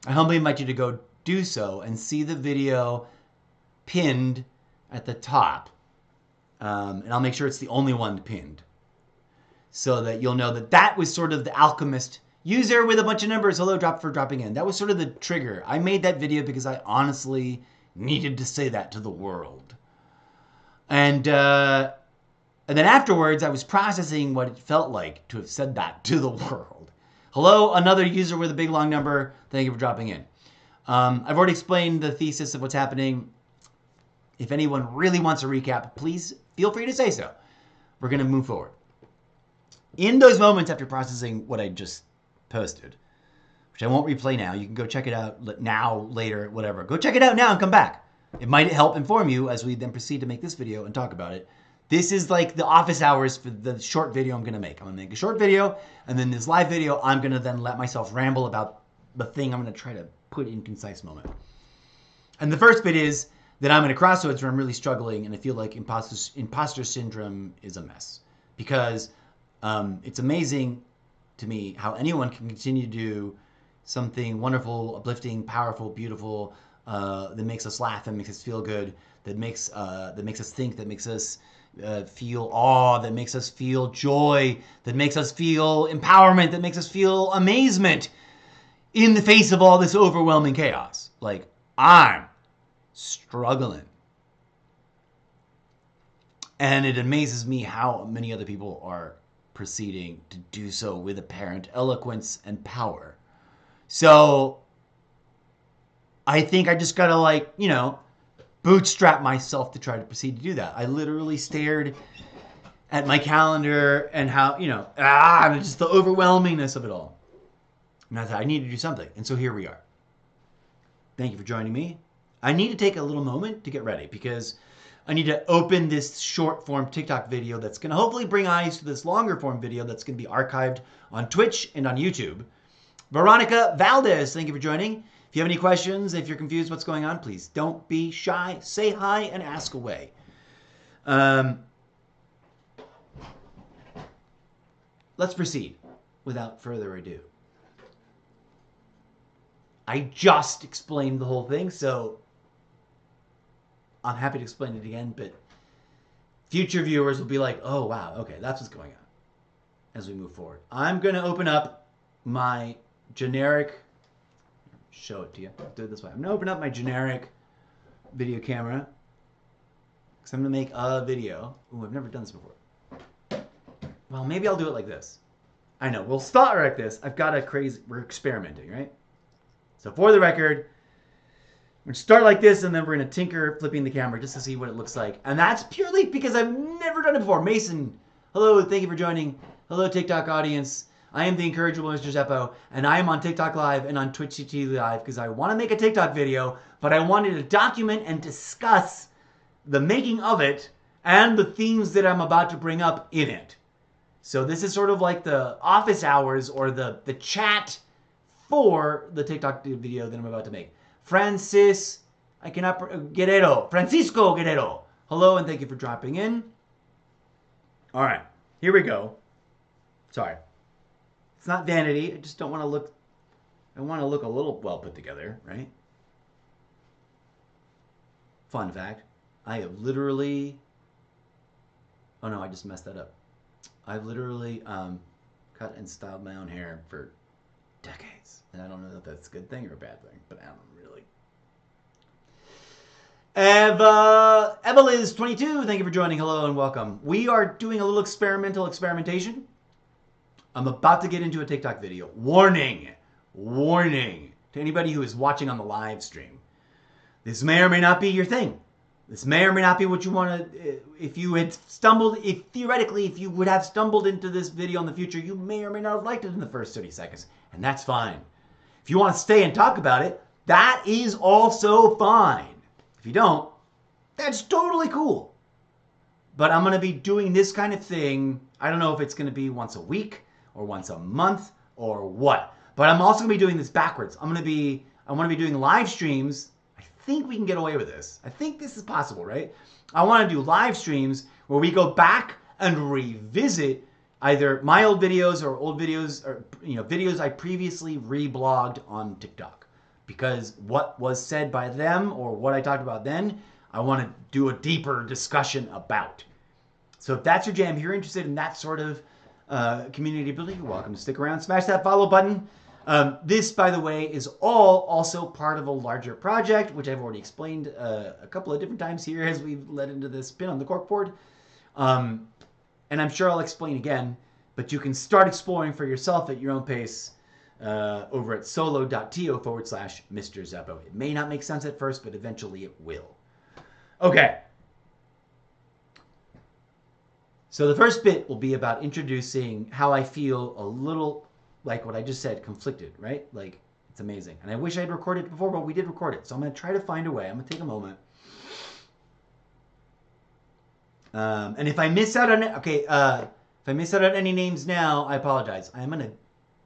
A: I humbly invite you to go do so and see the video pinned at the top. And I'll make sure it's the only one pinned so that you'll know that that was sort of the alchemist user with a bunch of numbers. Hello, for dropping in. That was sort of the trigger. I made that video because I honestly needed to say that to the world. And then afterwards, I was processing what it felt like to have said that to the world. Hello, another user with a big long number. Thank you for dropping in. I've already explained the thesis of what's happening. If anyone really wants a recap, please feel free to say so. We're going to move forward. In those moments after processing what I just posted, which I won't replay now, you can go check it out now, later, whatever. Go check it out now and come back. It might help inform you as we then proceed to make this video and talk about it. This is like the office hours for the short video I'm going to make. I'm going to make a short video, and then this live video, I'm going to then let myself ramble about the thing I'm going to try to put in concise moment. And the first bit is that I'm at a crossroads where I'm really struggling, and I feel like imposter syndrome is a mess. Because it's amazing to me how anyone can continue to do something wonderful, uplifting, powerful, beautiful, that makes us laugh, that makes us feel good, that makes us think, that makes us feel awe, that makes us feel joy, that makes us feel empowerment, that makes us feel amazement in the face of all this overwhelming chaos. Like, I'm struggling. And it amazes me how many other people are proceeding to do so with apparent eloquence and power. So I think I just gotta bootstrap myself to try to proceed to do that. I literally stared at my calendar and how, just the overwhelmingness of it all. And I thought I need to do something. And so here we are. Thank you for joining me. I need to take a little moment to get ready because I need to open this short form TikTok video that's going to hopefully bring eyes to this longer form video that's going to be archived on Twitch and on YouTube. Veronica Valdez, thank you for joining. If you have any questions, if you're confused what's going on, please don't be shy. Say hi and ask away. Let's proceed without further ado. I just explained the whole thing, so I'm happy to explain it again, but future viewers will be like, oh, wow, okay, that's what's going on as we move forward. I'm going to open up my generic, show it to you, I'll do it this way. I'm going to open up my generic video camera because I'm going to make a video. Ooh, I've never done this before. Well, maybe I'll do it like this. I know, we'll start like this. I've got a crazy, we're experimenting, right? So for the record, we're going to start like this, and then we're going to tinker flipping the camera just to see what it looks like. And that's purely because I've never done it before. Mason, hello, thank you for joining. Hello, TikTok audience. I am the incorrigible Mr. Zeppo, and I am on TikTok Live and on Twitch TV Live because I want to make a TikTok video, but I wanted to document and discuss the making of it and the themes that I'm about to bring up in it. So this is sort of like the office hours or the chat for the TikTok video that I'm about to make. Francis I cannot. Guerrero. Francisco Guerrero. Hello and thank you for dropping in. All right. Here we go. Sorry. It's not vanity. I just don't want to look. I want to look a little well put together, right? Fun fact. I have literally. Oh no, I just messed that up. I've literally cut and styled my own hair for decades. And I don't know if that's a good thing or a bad thing, but I don't really. Evaliz22, thank you for joining. Hello and welcome. We are doing a little experimentation. I'm about to get into a TikTok video. Warning to anybody who is watching on the live stream. This may or may not be your thing. This may or may not be what you want to. If you would have stumbled into this video in the future, you may or may not have liked it in the first 30 seconds. And that's fine. If you want to stay and talk about it, that is also fine. If you don't, that's totally cool. But I'm going to be doing this kind of thing. I don't know if it's going to be once a week or once a month or what. But I'm also going to be doing this backwards. I want to be doing live streams. I think we can get away with this. I think this is possible, right? I want to do live streams where we go back and revisit either my old videos or old videos or videos I previously reblogged on TikTok. Because what was said by them or what I talked about then, I want to do a deeper discussion about. So if that's your jam, if you're interested in that sort of community building, you're welcome to stick around. Smash that follow button. This, by the way, is all also part of a larger project, which I've already explained a couple of different times here as we've led into this pin on the corkboard. And I'm sure I'll explain again, but you can start exploring for yourself at your own pace over at solo.to/Mr. Zeppo. It may not make sense at first, but eventually it will. Okay. So the first bit will be about introducing how I feel a little like what I just said, conflicted, right? Like, it's amazing. And I wish I'd recorded it before, but we did record it. So I'm going to try to find a way. I'm going to take a moment. And if I miss out on it, okay, if I miss out on any names now, I apologize. I'm going to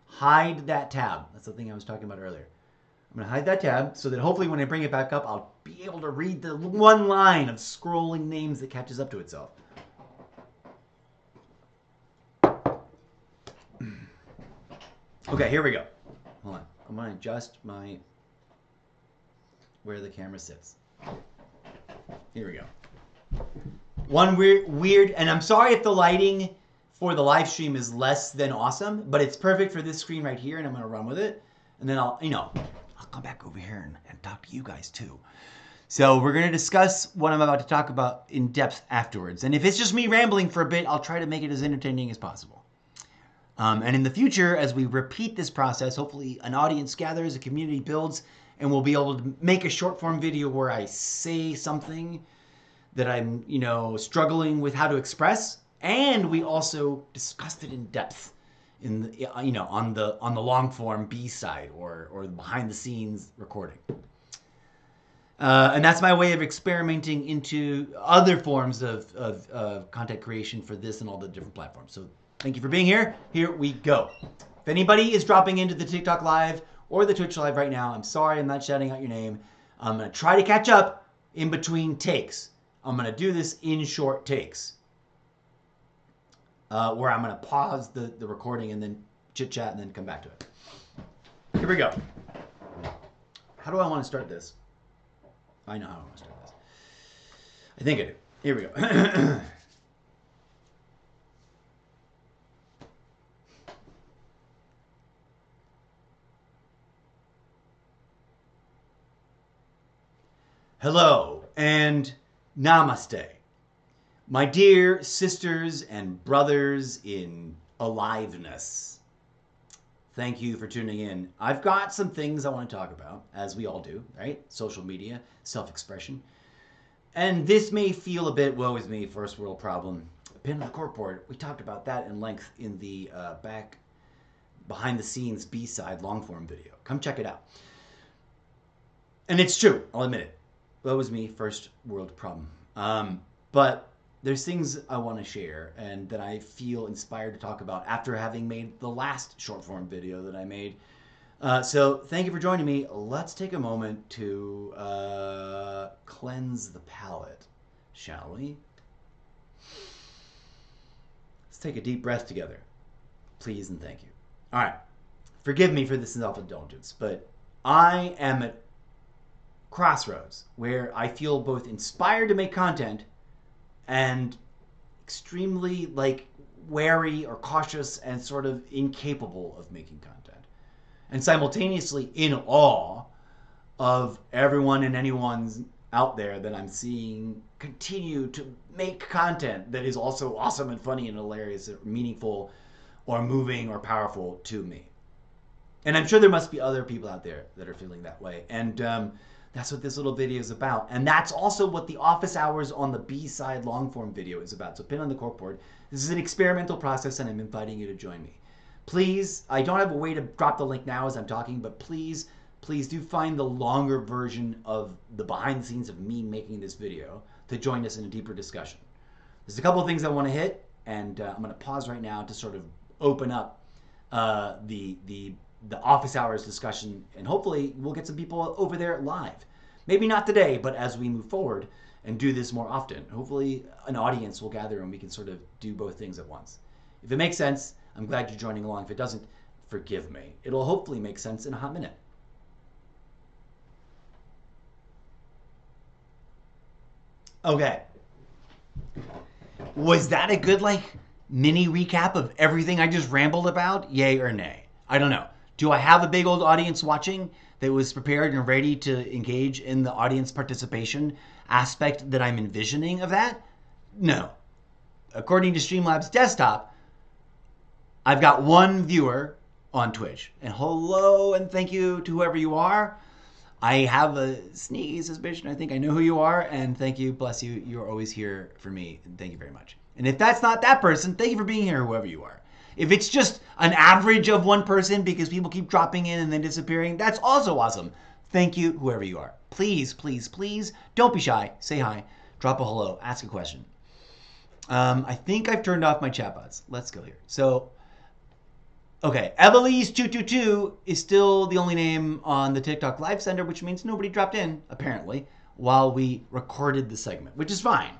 A: hide that tab. That's the thing I was talking about earlier. I'm going to hide that tab so that hopefully when I bring it back up, I'll be able to read the one line of scrolling names that catches up to itself. Okay, here we go. Hold on. I'm going to adjust where the camera sits. Here we go. One weird, and I'm sorry if the lighting for the live stream is less than awesome, but it's perfect for this screen right here, and I'm going to run with it. And then I'll come back over here and talk to you guys too. So we're going to discuss what I'm about to talk about in depth afterwards. And if it's just me rambling for a bit, I'll try to make it as entertaining as possible. And in the future, as we repeat this process, hopefully an audience gathers, a community builds, and we'll be able to make a short form video where I say something that I'm, struggling with how to express, and we also discussed it in depth in the, on the long form B side or the behind the scenes recording. And that's my way of experimenting into other forms of content creation for this and all the different platforms. So thank you for being here. Here we go. If anybody is dropping into the TikTok live or the Twitch live right now, I'm sorry I'm not shouting out your name. I'm going to try to catch up in between takes. I'm going to do this in short takes where I'm going to pause the recording and then chit chat and then come back to it. Here we go. How do I want to start this? I know how I want to start this. I think I do. Here we go. Hello and namaste, my dear sisters and brothers in aliveness. Thank you for tuning in. I've got some things I want to talk about, as we all do, right? Social media, self-expression. And this may feel a bit, woe is me, first world problem. Pin on the corkboard, we talked about that in length in the behind the scenes B-side long form video. Come check it out. And it's true, I'll admit it. That was me, first world problem. But there's things I want to share and that I feel inspired to talk about after having made the last short form video that I made So thank you for joining me. Let's take a moment to cleanse the palate, shall we? Let's take a deep breath together. Please and thank you. All right. Forgive me for this self-indulgence, but I am at crossroads where I feel both inspired to make content and extremely wary or cautious and sort of incapable of making content. And simultaneously in awe of everyone and anyone's out there that I'm seeing continue to make content that is also awesome and funny and hilarious or meaningful or moving or powerful to me. And I'm sure there must be other people out there that are feeling that way. And that's what this little video is about. And that's also what the office hours on the B-side long form video is about. So pin on the corkboard. This is an experimental process and I'm inviting you to join me. Please, I don't have a way to drop the link now as I'm talking, but please do find the longer version of the behind the scenes of me making this video to join us in a deeper discussion. There's a couple of things I want to hit, and I'm going to pause right now to sort of open up the office hours discussion, and hopefully we'll get some people over there live. Maybe not today, but as we move forward and do this more often, hopefully an audience will gather and we can sort of do both things at once. If it makes sense, I'm glad you're joining along. If it doesn't, forgive me. It'll hopefully make sense in a hot minute. Okay. Was that a good mini recap of everything I just rambled about? Yay or nay? I don't know. Do I have a big old audience watching that was prepared and ready to engage in the audience participation aspect that I'm envisioning of that? No. According to Streamlabs Desktop, I've got one viewer on Twitch. And hello and thank you to whoever you are. I have a sneaky suspicion. I think I know who you are. And thank you. Bless you. You're always here for me. And thank you very much. And if that's not that person, thank you for being here, whoever you are. If it's just an average of one person because people keep dropping in and then disappearing, that's also awesome. Thank you, whoever you are. Please, please, please, don't be shy. Say hi. Drop a hello. Ask a question. I think I've turned off my chat bots. Let's go here. So, okay. Evelise222 is still the only name on the TikTok Live Center, which means nobody dropped in, apparently, while we recorded the segment, which is fine.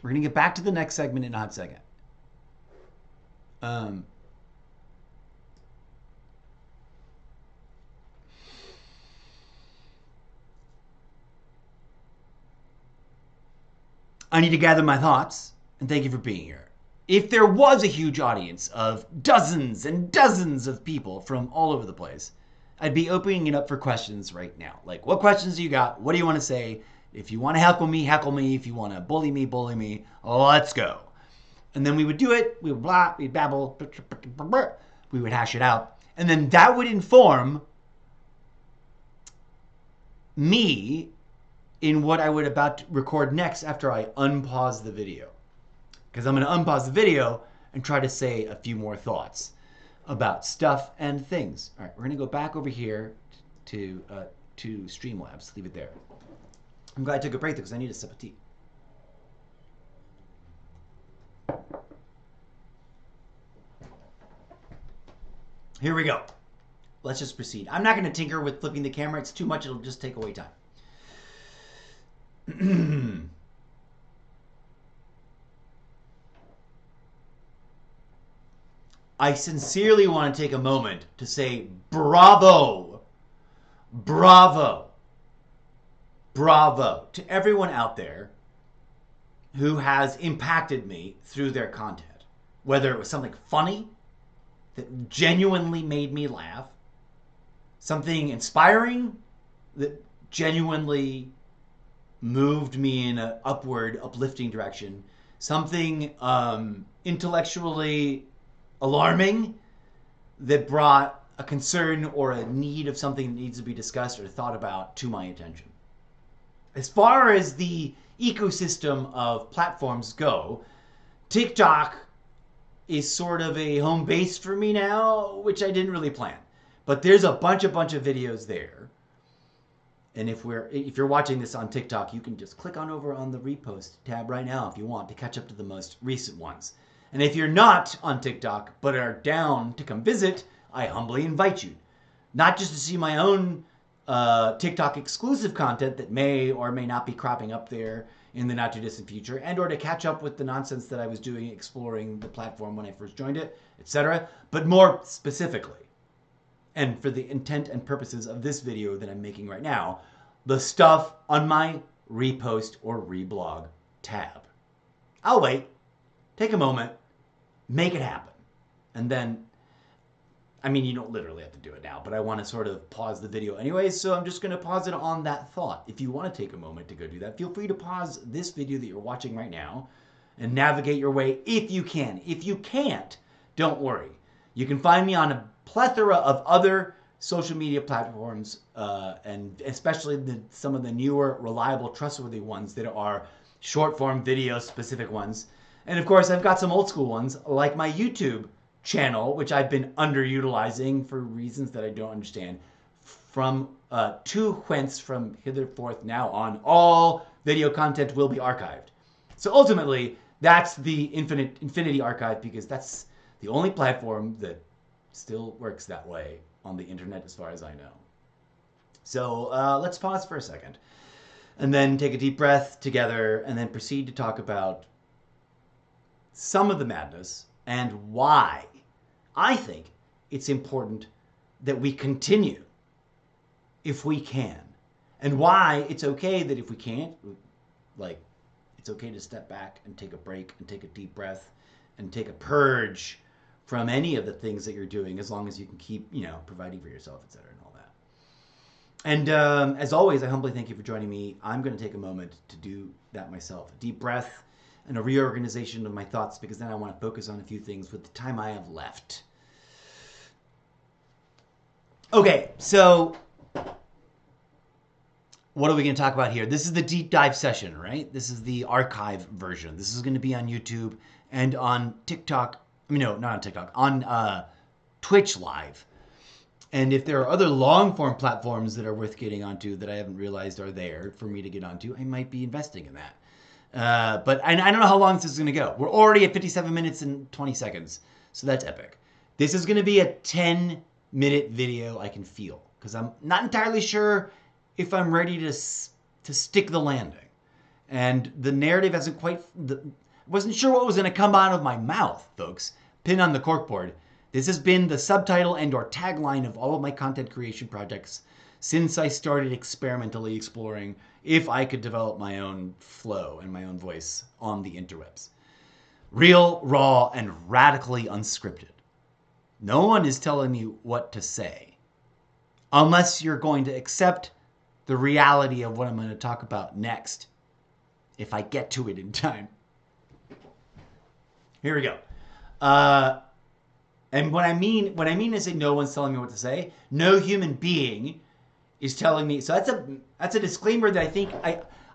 A: We're going to get back to the next segment in a hot second. I need to gather my thoughts, and thank you for being here. If there was a huge audience of dozens and dozens of people from all over the place, I'd be opening it up for questions right now. Like, what questions do you got? What do you want to say? If you want to heckle me, heckle me. If you want to bully me, bully me. Let's go. And then we would do it. We would blah, we'd babble. We would hash it out. And then that would inform me in what I would about to record next after I unpause the video. Because I'm going to unpause the video and try to say a few more thoughts about stuff and things. All right, we're going to go back over here to Streamlabs. Leave it there. I'm glad I took a break because I need a sip of tea. Here we go. Let's just proceed. I'm not going to tinker with flipping the camera. It's too much. It'll just take away time. I sincerely want to take a moment to say bravo, bravo, bravo to everyone out there who has impacted me through their content. Whether it was something funny that genuinely made me laugh, something inspiring that genuinely moved me in an upward, uplifting direction, something intellectually alarming that brought a concern or a need of something that needs to be discussed or thought about to my attention. As far as the ecosystem of platforms go, TikTok is sort of a home base for me now, which I didn't really plan. But there's a bunch of videos there. And if you're watching this on TikTok, you can just click on over on the repost tab right now if you want to catch up to the most recent ones. And if you're not on TikTok but are down to come visit I humbly invite you, not just to see my own TikTok exclusive content that may or may not be cropping up there in the not too distant future, and or to catch up with the nonsense that I was doing exploring the platform when I first joined it, etc. But more specifically, and for the intent and purposes of this video that I'm making right now, the stuff on my repost or reblog tab. I'll wait, take a moment, make it happen. And then, I mean, you don't literally have to do it now, but I want to sort of pause the video anyways, so I'm just going to pause it on that thought. If you want to take a moment to go do that, feel free to pause this video that you're watching right now and navigate your way if you can. If you can't, don't worry. You can find me on a plethora of other social media platforms, and especially some of the newer, reliable, trustworthy ones that are short-form video-specific ones. And of course, I've got some old-school ones, like my YouTube channel, which I've been underutilizing for reasons that I don't understand. From to whence, from hitherforth now on, all video content will be archived. So ultimately, that's the infinity archive, because that's the only platform that still works that way on the internet as far as I know. So let's pause for a second and then take a deep breath together and then proceed to talk about some of the madness and why I think it's important that we continue if we can, and why it's okay that if we can't, like, it's okay to step back and take a break and take a deep breath and take a purge from any of the things that you're doing, as long as you can keep, providing for yourself, etc. and all that. And as always, I humbly thank you for joining me. I'm going to take a moment to do that myself. A deep breath and a reorganization of my thoughts, because then I want to focus on a few things with the time I have left. Okay, so what are we going to talk about here? This is the deep dive session, right? This is the archive version. This is going to be on YouTube and on TikTok. I mean, no, not on TikTok, on Twitch Live. And if there are other long-form platforms that are worth getting onto that I haven't realized are there for me to get onto, I might be investing in that. But I don't know how long this is going to go. We're already at 57 minutes and 20 seconds, so that's epic. This is going to be a 10-minute video, I can feel, because I'm not entirely sure if I'm ready to stick the landing. And the narrative hasn't quite... wasn't sure what was going to come out of my mouth, folks. Pin on the corkboard. This has been the subtitle and or tagline of all of my content creation projects since I started experimentally exploring if I could develop my own flow and my own voice on the interwebs. Real, raw, and radically unscripted. No one is telling me what to say, unless you're going to accept the reality of what I'm going to talk about next, if I get to it in time. Here we go. And what I mean is that no one's telling me what to say. No human being is telling me. So that's a disclaimer that I think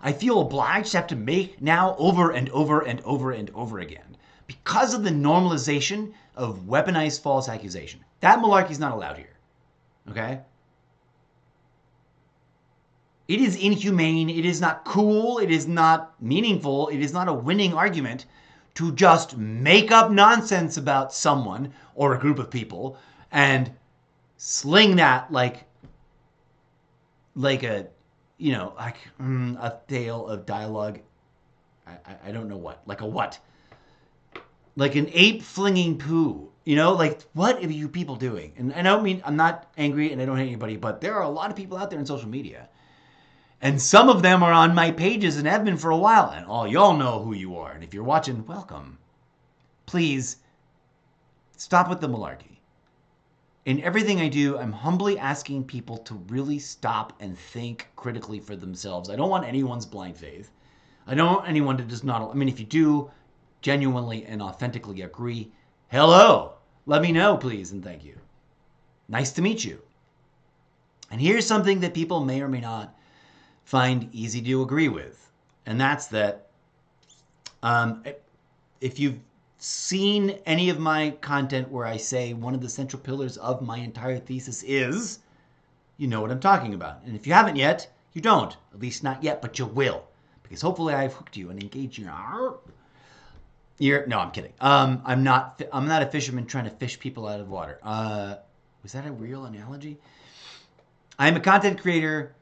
A: I feel obliged to have to make now over and over and over and over again, because of the normalization of weaponized false accusation. That malarkey is not allowed here. Okay? It is inhumane. It is not cool. It is not meaningful. It is not a winning argument to just make up nonsense about someone or a group of people and sling that like a, a tale of dialogue. I don't know what. Like a what? Like an ape flinging poo. Like, what are you people doing? And I don't mean, I'm not angry and I don't hate anybody, but there are a lot of people out there in social media. And some of them are on my pages and have been for a while. And all y'all know who you are. And if you're watching, welcome. Please stop with the malarkey. In everything I do, I'm humbly asking people to really stop and think critically for themselves. I don't want anyone's blind faith. I don't want anyone to just not... I mean, if you do genuinely and authentically agree, hello. Let me know, please, and thank you. Nice to meet you. And here's something that people may or may not find easy to agree with. And that's that if you've seen any of my content where I say one of the central pillars of my entire thesis is, you know what I'm talking about. And if you haven't yet, you don't. At least not yet, but you will. Because hopefully I've hooked you and engaged you. No, I'm kidding. I'm not a fisherman trying to fish people out of water. Was that a real analogy? I am a content creator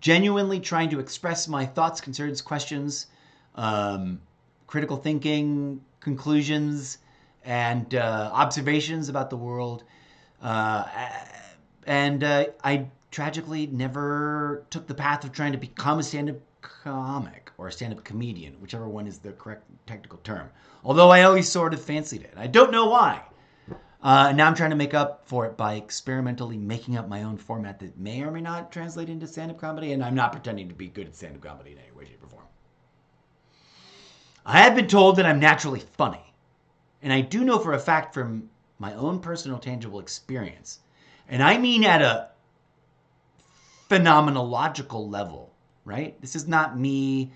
A: genuinely trying to express my thoughts, concerns, questions, critical thinking, conclusions, and observations about the world. And I tragically never took the path of trying to become a stand-up comic or a stand-up comedian, whichever one is the correct technical term. Although I always sort of fancied it. I don't know why. Now I'm trying to make up for it by experimentally making up my own format that may or may not translate into stand-up comedy, and I'm not pretending to be good at stand-up comedy in any way, shape, or form. I have been told that I'm naturally funny, and I do know for a fact from my own personal tangible experience, and I mean at a phenomenological level, right? This is not me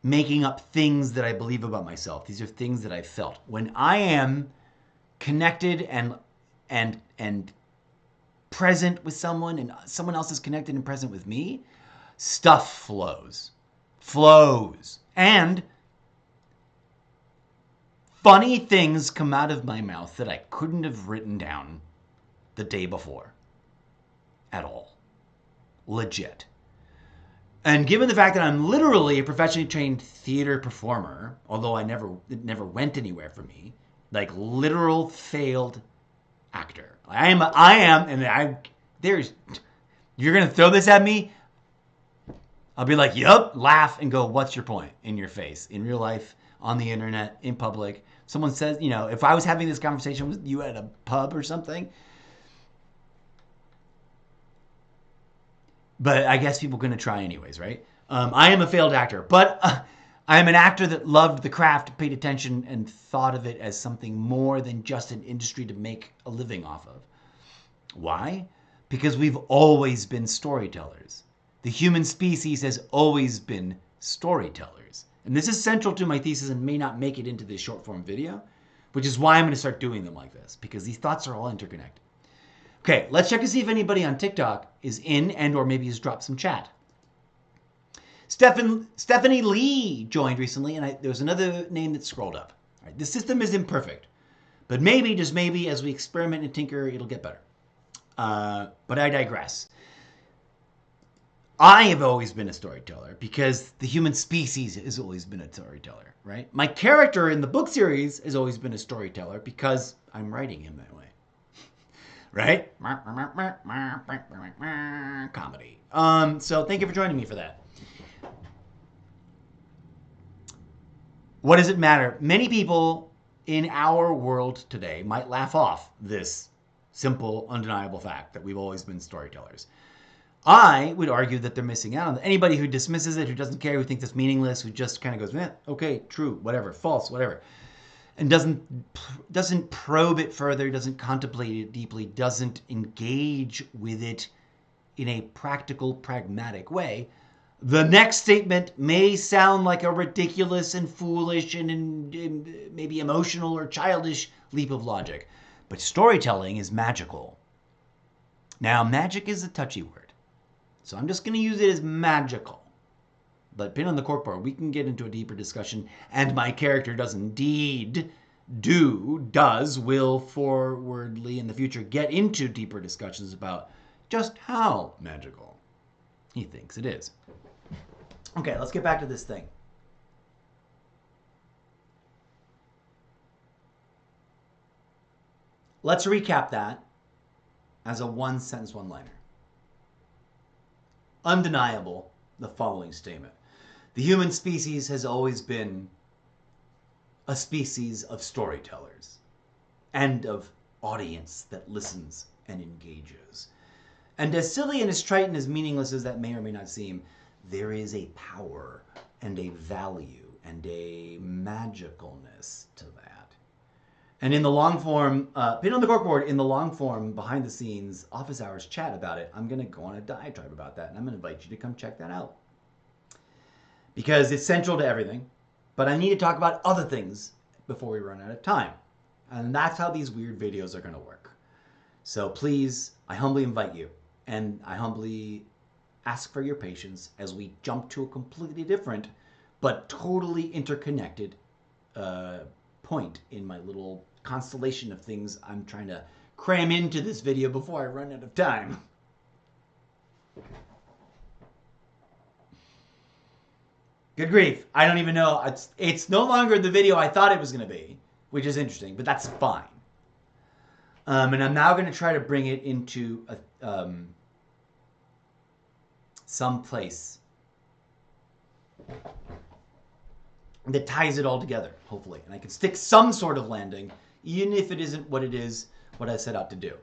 A: making up things that I believe about myself. These are things that I felt. When I am connected and present with someone, and someone else is connected and present with me, stuff flows. And funny things come out of my mouth that I couldn't have written down the day before at all. Legit. And given the fact that I'm literally a professionally trained theater performer, although it never went anywhere for me, like literal failed actor. You're gonna throw this at me? I'll be like, yup, laugh and go, what's your point? In your face, in real life, on the internet, in public. Someone says, if I was having this conversation with you at a pub or something, but I guess people are going to try anyways, right? I am a failed actor, but I am an actor that loved the craft, paid attention, and thought of it as something more than just an industry to make a living off of. Why? Because we've always been storytellers. The human species has always been storytellers. And this is central to my thesis and may not make it into this short form video, which is why I'm going to start doing them like this, because these thoughts are all interconnected. Okay, let's check to see if anybody on TikTok is in and or maybe has dropped some chat. Stephanie Lee joined recently, and there was another name that scrolled up. All right, the system is imperfect, but maybe, just maybe, as we experiment and tinker, it'll get better. But I digress. I have always been a storyteller because the human species has always been a storyteller, right? My character in the book series has always been a storyteller because I'm writing him that way. Right? Comedy. So thank you for joining me for that. What does it matter? Many people in our world today might laugh off this simple, undeniable fact that we've always been storytellers. I would argue that they're missing out on it. Anybody who dismisses it, who doesn't care, who thinks it's meaningless, who just kind of goes, okay, true, whatever, false, whatever, and doesn't probe it further, doesn't contemplate it deeply, doesn't engage with it in a practical, pragmatic way, the next statement may sound like a ridiculous and foolish and maybe emotional or childish leap of logic. But storytelling is magical. Now, magic is a touchy word. So I'm just going to use it as magical. But pin on the corkboard, we can get into a deeper discussion, and my character will forwardly in the future get into deeper discussions about just how magical he thinks it is. Okay, let's get back to this thing. Let's recap that as a one-sentence, one-liner. Undeniable, the following statement. The human species has always been a species of storytellers and of audience that listens and engages. And as silly and as trite and as meaningless as that may or may not seem, there is a power and a value and a magicalness to that. And in the long form, pin on the corkboard, in the long form, behind the scenes, office hours chat about it, I'm going to go on a diatribe about that, and I'm going to invite you to come check that out. Because it's central to everything, but I need to talk about other things before we run out of time. And that's how these weird videos are going to work. So please, I humbly invite you, and I humbly ask for your patience as we jump to a completely different, but totally interconnected point in my little constellation of things I'm trying to cram into this video before I run out of time. Good grief. I don't even know. It's no longer the video I thought it was going to be, which is interesting, but that's fine. And I'm now going to try to bring it into some place that ties it all together, hopefully. And I can stick some sort of landing, even if it isn't what it is, what I set out to do.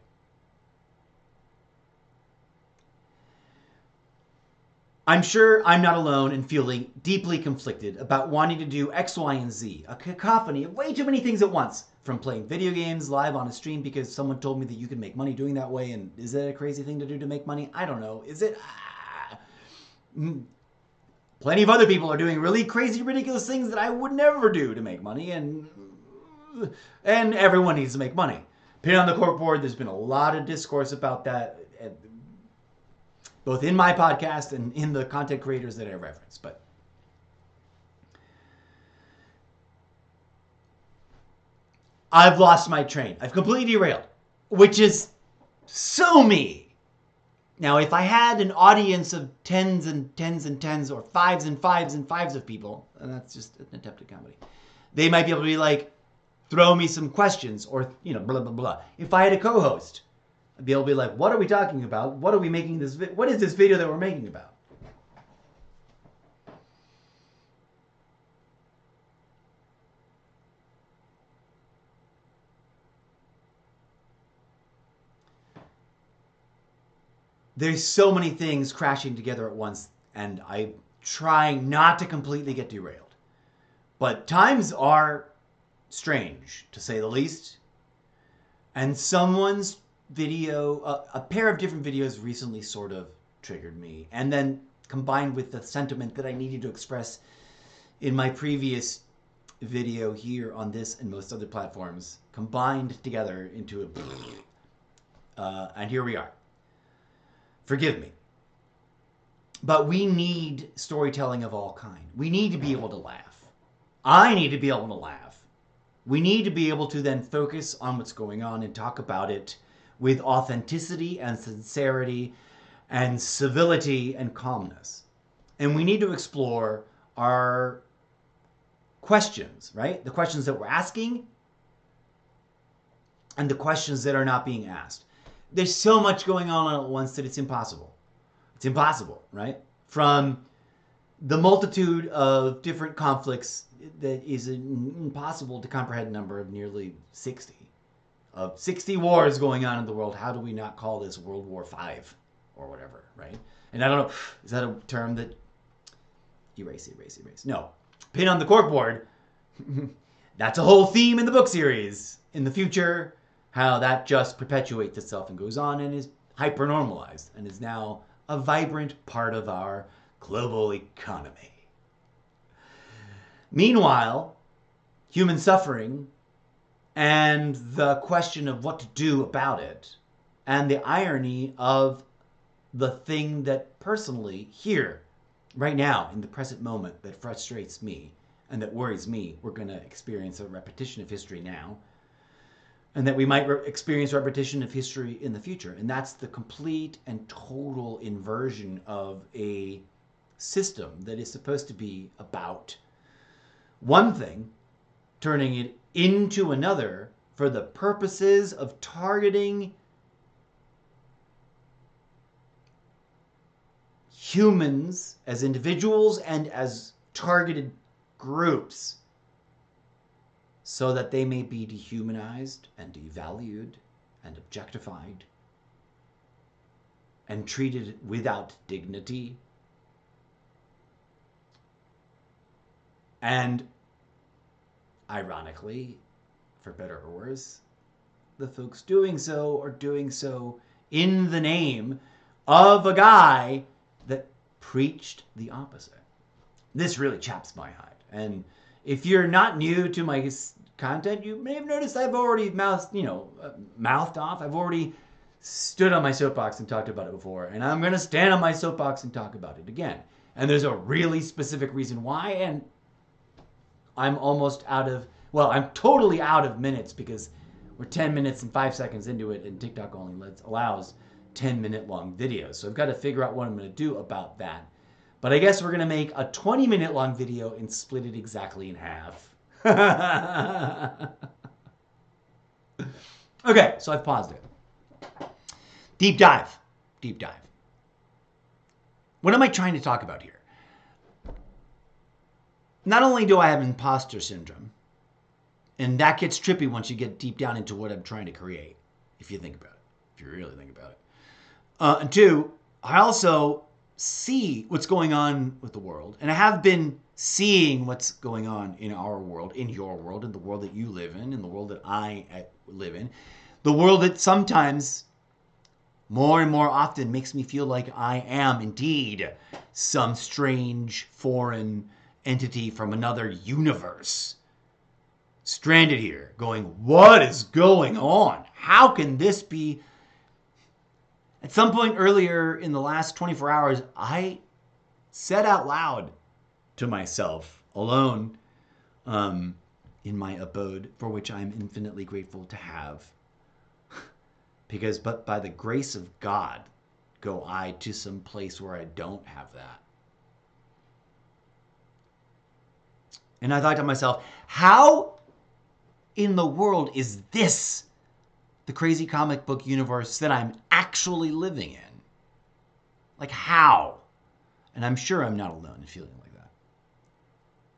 A: I'm sure I'm not alone in feeling deeply conflicted about wanting to do X, Y, and Z. A cacophony of way too many things at once. From playing video games live on a stream because someone told me that you can make money doing that way. And is that a crazy thing to do to make money? I don't know. Is it? Plenty of other people are doing really crazy, ridiculous things that I would never do to make money. And everyone needs to make money. Pin on the corkboard, there's been a lot of discourse about that, both in my podcast and in the content creators that I reference. But I've lost my train. I've completely derailed, which is so me. Now, if I had an audience of tens and tens and tens, or fives and fives and fives of people, and that's just an attempt at comedy, they might be able to be like, throw me some questions, or, blah, blah, blah. If I had a co-host, I'd be able to be like, what are we talking about? What are we making this what is this video that we're making about? There's so many things crashing together at once, and I'm trying not to completely get derailed. But times are strange, to say the least. And someone's video, a pair of different videos recently sort of triggered me. And then combined with the sentiment that I needed to express in my previous video here on this and most other platforms, combined together into and here we are. Forgive me. But we need storytelling of all kind. We need to be able to laugh. I need to be able to laugh. We need to be able to then focus on what's going on and talk about it with authenticity and sincerity and civility and calmness. And we need to explore our questions, right? The questions that we're asking and the questions that are not being asked. There's so much going on at once that it's impossible. It's impossible, right? From the multitude of different conflicts that is an impossible to comprehend number of nearly 60. Of 60 wars going on in the world. How do we not call this World War V or whatever, right? And I don't know, is that a term that... Erase. No. Pin on the corkboard. That's a whole theme in the book series. In the future, how that just perpetuates itself and goes on and is hyper-normalized and is now a vibrant part of our global economy. Meanwhile, human suffering and the question of what to do about it and the irony of the thing that personally here, right now, in the present moment, that frustrates me and that worries me, we're going to experience a repetition of history now, and that we might experience repetition of history in the future. And that's the complete and total inversion of a system that is supposed to be about one thing, turning it into another for the purposes of targeting humans as individuals and as targeted groups, so that they may be dehumanized and devalued and objectified and treated without dignity. And ironically, for better or worse, the folks doing so are doing so in the name of a guy that preached the opposite. This really chaps my hide. And if you're not new to my content, you may have noticed I've already mouthed off. I've already stood on my soapbox and talked about it before. And I'm going to stand on my soapbox and talk about it again. And there's a really specific reason why. And I'm almost I'm totally out of minutes because We're 10 minutes and 5 seconds into it, and TikTok only allows 10-minute long videos. So I've got to figure out what I'm going to do about that. But I guess we're going to make a 20-minute long video and split it exactly in half. Okay, so I've paused it. Deep dive. Deep dive. What am I trying to talk about here? Not only do I have imposter syndrome, and that gets trippy once you get deep down into what I'm trying to create, if you think about it, if you really think about it. And two, I also see what's going on with the world, and I have been seeing what's going on in our world, in your world, in the world that you live in the world that I live in, the world that sometimes, more and more often, makes me feel like I am indeed some strange foreign entity from another universe, stranded here, going, what is going on? How can this be? At some point earlier in the last 24 hours, I said out loud to myself, alone, in my abode, for which I'm infinitely grateful to have, because but by the grace of God go I to some place where I don't have that. And I thought to myself, how in the world is this the crazy comic book universe that I'm actually living in? Like, how? And I'm sure I'm not alone in feeling like that.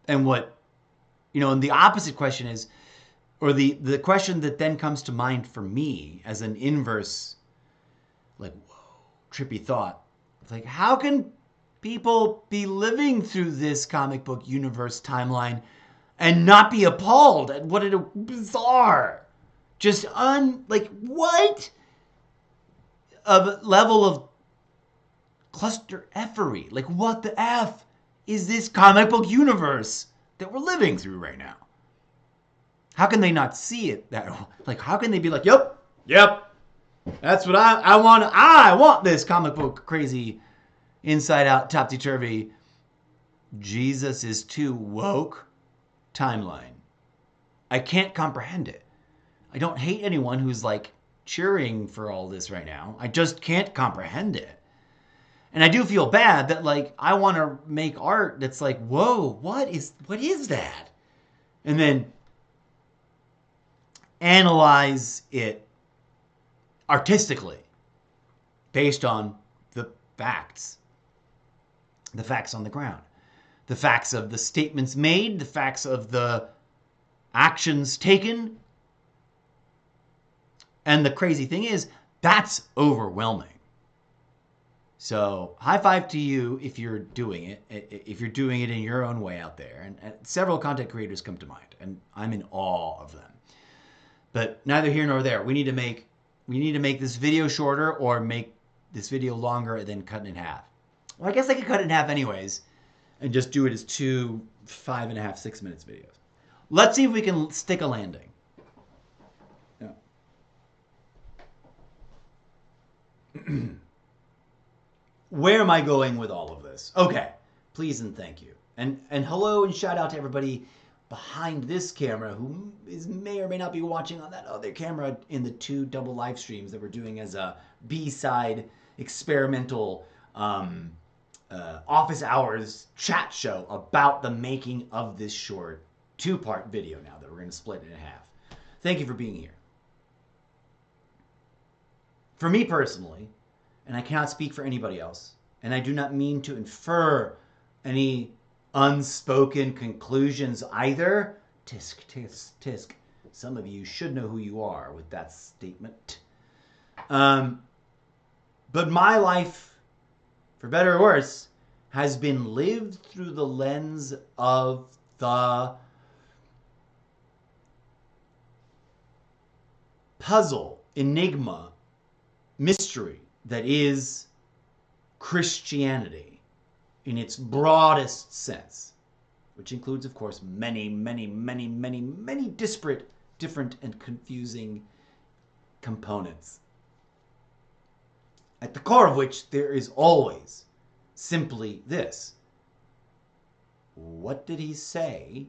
A: And what, and the opposite question is, or the question that then comes to mind for me as an inverse, like, whoa, trippy thought. It's like, how can people be living through this comic book universe timeline and not be appalled at what a bizarre, just what? A level of cluster effery. Like, what the F is this comic book universe that we're living through right now? How can they not see it that way? Like, how can they be like, yep, that's what I want. I want this comic book crazy, inside out, topsy-turvy, Jesus is too woke timeline. I can't comprehend it. I don't hate anyone who's like cheering for all this right now. I just can't comprehend it. And I do feel bad that like I want to make art that's like, whoa, what is that? And then analyze it artistically based on the facts on the ground, the facts of the statements made, the facts of the actions taken. And the crazy thing is, that's overwhelming. So high five to you if you're doing it, in your own way out there. And several content creators come to mind, and I'm in awe of them. But neither here nor there. We need to make this video shorter or make this video longer and then cut it in half. Well, I guess I could cut it in half anyways and just do it as 2 5.5, 6 minutes videos. Let's see if we can stick a landing. Yeah. Where am I going with all of this? Okay, please and thank you. And hello and shout out to everybody behind this camera who may or may not be watching on that other camera in the 2 double live streams that we're doing as a B-side experimental office hours chat show about the making of this short 2-part video now that we're going to split it in half. Thank you for being here. For me personally, and I cannot speak for anybody else, and I do not mean to infer any unspoken conclusions either. Tisk, tisk, tisk. Some of you should know who you are with that statement. But my life, for better or worse, has been lived through the lens of the puzzle, enigma, mystery that is Christianity in its broadest sense, which includes, of course, many, many, many, many, many disparate, different, and confusing components, at the core of which there is always simply this: what did he say?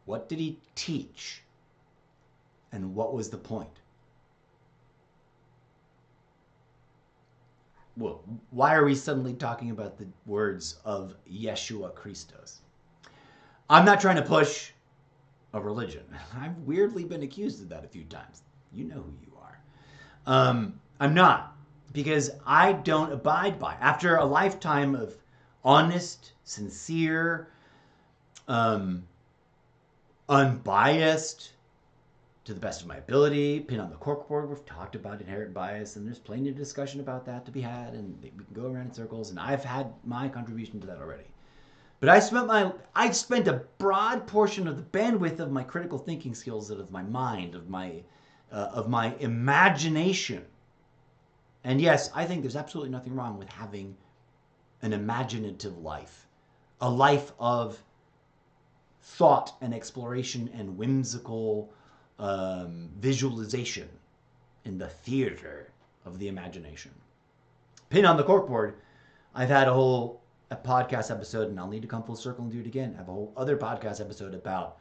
A: What did he teach? And what was the point? Well, why are we suddenly talking about the words of Yeshua Christos? I'm not trying to push a religion. I've weirdly been accused of that a few times. You know who you are. I'm not, because I don't abide by. After a lifetime of honest, sincere, unbiased, to the best of my ability, pin on the corkboard, we've talked about inherent bias, and there's plenty of discussion about that to be had, and we can go around in circles, and I've had my contribution to that already. But I spent a broad portion of the bandwidth of my critical thinking skills, of my mind, of my imagination. And yes, I think there's absolutely nothing wrong with having an imaginative life, a life of thought and exploration and whimsical visualization in the theater of the imagination. Pin on the corkboard, I've had a podcast episode, and I'll need to come full circle and do it again. I have a whole other podcast episode about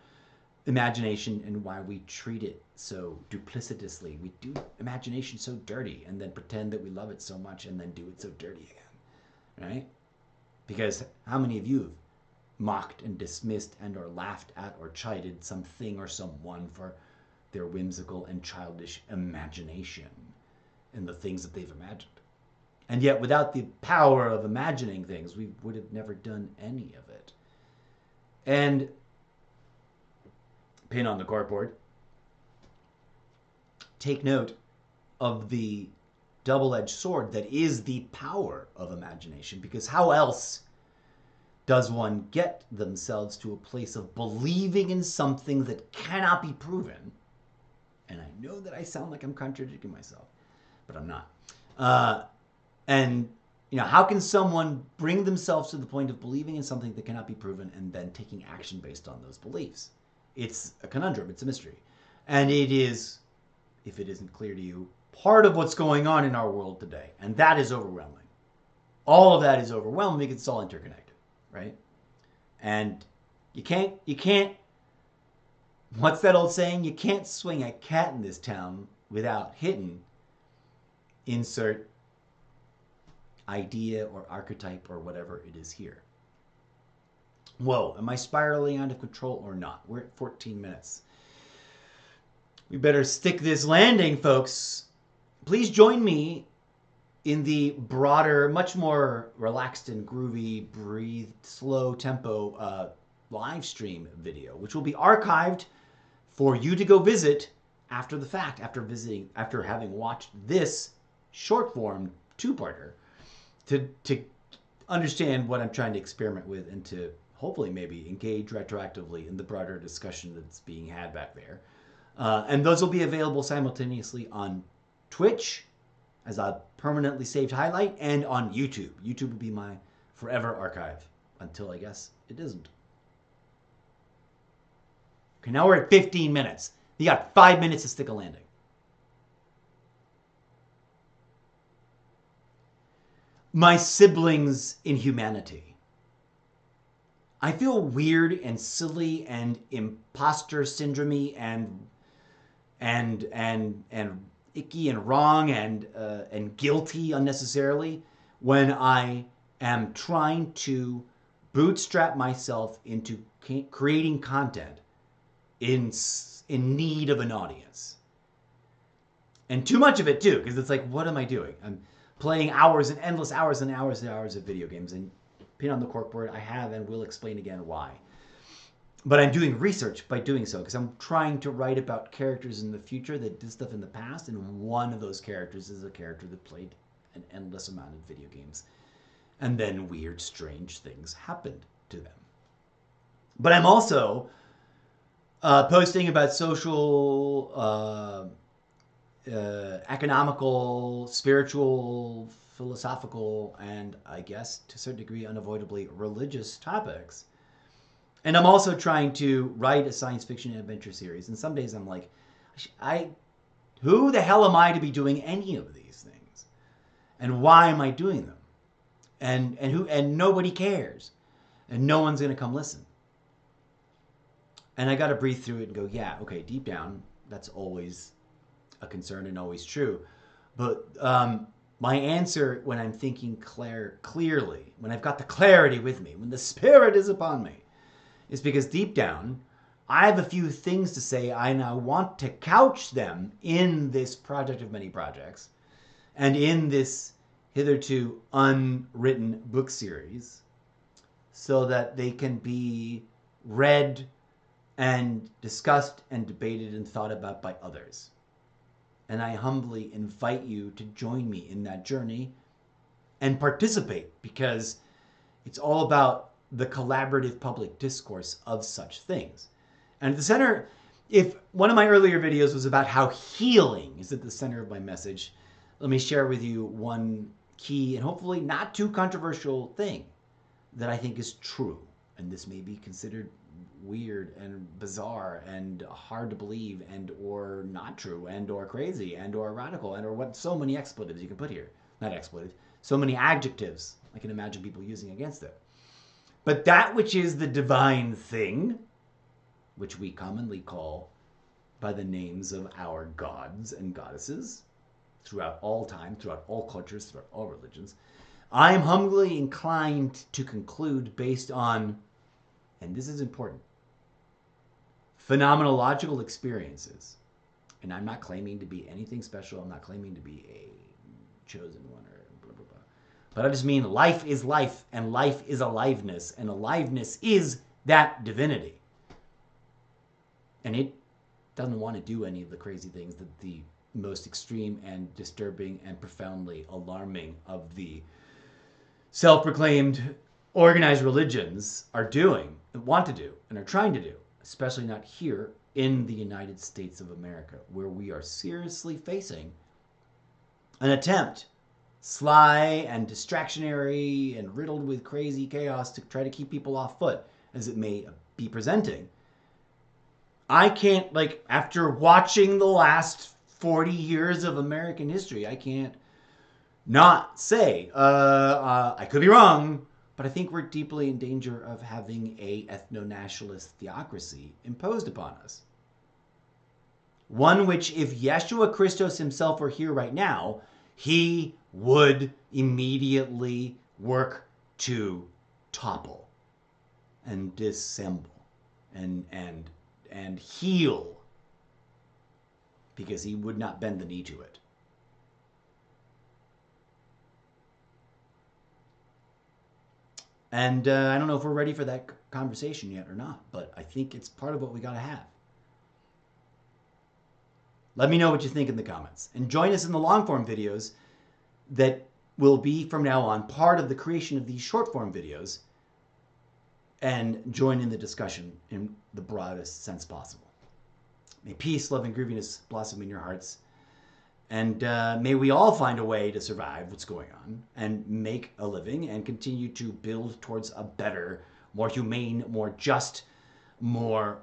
A: imagination and why we treat it so duplicitously. We do imagination so dirty and then pretend that we love it so much and then do it so dirty again, right? Because how many of you have mocked and dismissed and or laughed at or chided something or someone for their whimsical and childish imagination and the things that they've imagined? And yet, without the power of imagining things, we would have never done any of it. And pin on the corkboard, take note of the double-edged sword that is the power of imagination, because how else does one get themselves to a place of believing in something that cannot be proven? And I know that I sound like I'm contradicting myself, but I'm not. And, how can someone bring themselves to the point of believing in something that cannot be proven and then taking action based on those beliefs? It's a conundrum. It's a mystery. And it is, if it isn't clear to you, part of what's going on in our world today. And that is overwhelming. All of that is overwhelming because it's all interconnected, right? And you can't, what's that old saying? You can't swing a cat in this town without hitting insert idea or archetype or whatever it is here. Whoa, am I spiraling out of control or not? We're at 14 minutes. We better stick this landing, folks. Please join me in the broader, much more relaxed and groovy, breathed, slow tempo live stream video, which will be archived for you to go visit after the fact, after having watched this short form two-parter, to understand what I'm trying to experiment with and to hopefully maybe engage retroactively in the broader discussion that's being had back there. And those will be available simultaneously on Twitch as a permanently saved highlight and on YouTube. YouTube will be my forever archive until I guess it isn't. Okay, now we're at 15 minutes. You got 5 minutes to stick a landing. My siblings in humanity. I feel weird and silly and imposter syndrome-y and icky and wrong and guilty unnecessarily when I am trying to bootstrap myself into creating content in need of an audience. And too much of it too, because it's like, what am I doing? I'm playing hours and endless hours and hours and hours of video games, and pin on the corkboard, I have and will explain again why. But I'm doing research by doing so, because I'm trying to write about characters in the future that did stuff in the past, and one of those characters is a character that played an endless amount of video games. And then weird, strange things happened to them. But I'm also posting about social, economical, spiritual, philosophical, and I guess to a certain degree unavoidably religious topics. And I'm also trying to write a science fiction and adventure series. And some days I'm like, who the hell am I to be doing any of these things? And why am I doing them? And nobody cares. And no one's going to come listen. And I got to breathe through it and go, yeah, okay, deep down, That's always a concern and always true. But my answer when I'm thinking clearly, when I've got the clarity with me, when the Spirit is upon me, is because deep down, I have a few things to say and I want to couch them in this project of many projects and in this hitherto unwritten book series so that they can be read and discussed and debated and thought about by others. And I humbly invite you to join me in that journey and participate, because it's all about the collaborative public discourse of such things. And at the center, if one of my earlier videos was about how healing is at the center of my message, let me share with you one key and hopefully not too controversial thing that I think is true. And this may be considered weird and bizarre and hard to believe and or not true and or crazy and or radical and or what, so many expletives you can put here. Not expletives, so many adjectives I can imagine people using against it. But that which is the divine thing, which we commonly call by the names of our gods and goddesses throughout all time, throughout all cultures, throughout all religions, I'm humbly inclined to conclude based on, and this is important, phenomenological experiences. And I'm not claiming to be anything special. I'm not claiming to be a chosen one or blah, blah, blah. But I just mean life is life, and life is aliveness, and aliveness is that divinity. And it doesn't want to do any of the crazy things that the most extreme and disturbing and profoundly alarming of the self-proclaimed organized religions are doing, and want to do, and are trying to do, especially not here in the United States of America, where we are seriously facing an attempt, sly and distractionary and riddled with crazy chaos, to try to keep people off foot, as it may be presenting. I can't, after watching the last 40 years of American history, I can't not say, I could be wrong, but I think we're deeply in danger of having a ethno-nationalist theocracy imposed upon us. One which, if Yeshua Christos himself were here right now, he would immediately work to topple and dissemble and heal, because he would not bend the knee to it. And I don't know if we're ready for that conversation yet or not, but I think it's part of what we got to have. Let me know what you think in the comments. And join us in the long-form videos that will be, from now on, part of the creation of these short-form videos, and join in the discussion in the broadest sense possible. May peace, love, and grieviness blossom in your hearts. And may we all find a way to survive what's going on and make a living and continue to build towards a better, more humane, more just, more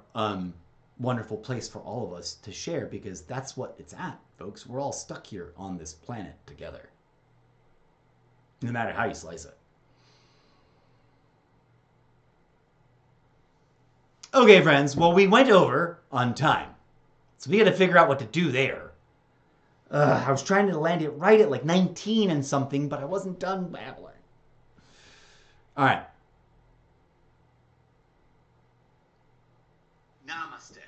A: wonderful place for all of us to share, because that's what it's at, folks. We're all stuck here on this planet together, no matter how you slice it. Okay, friends. Well, we went over on time, so we got to figure out what to do there. I was trying to land it right at like 19 and something, but I wasn't done babbling. All right. Namaste.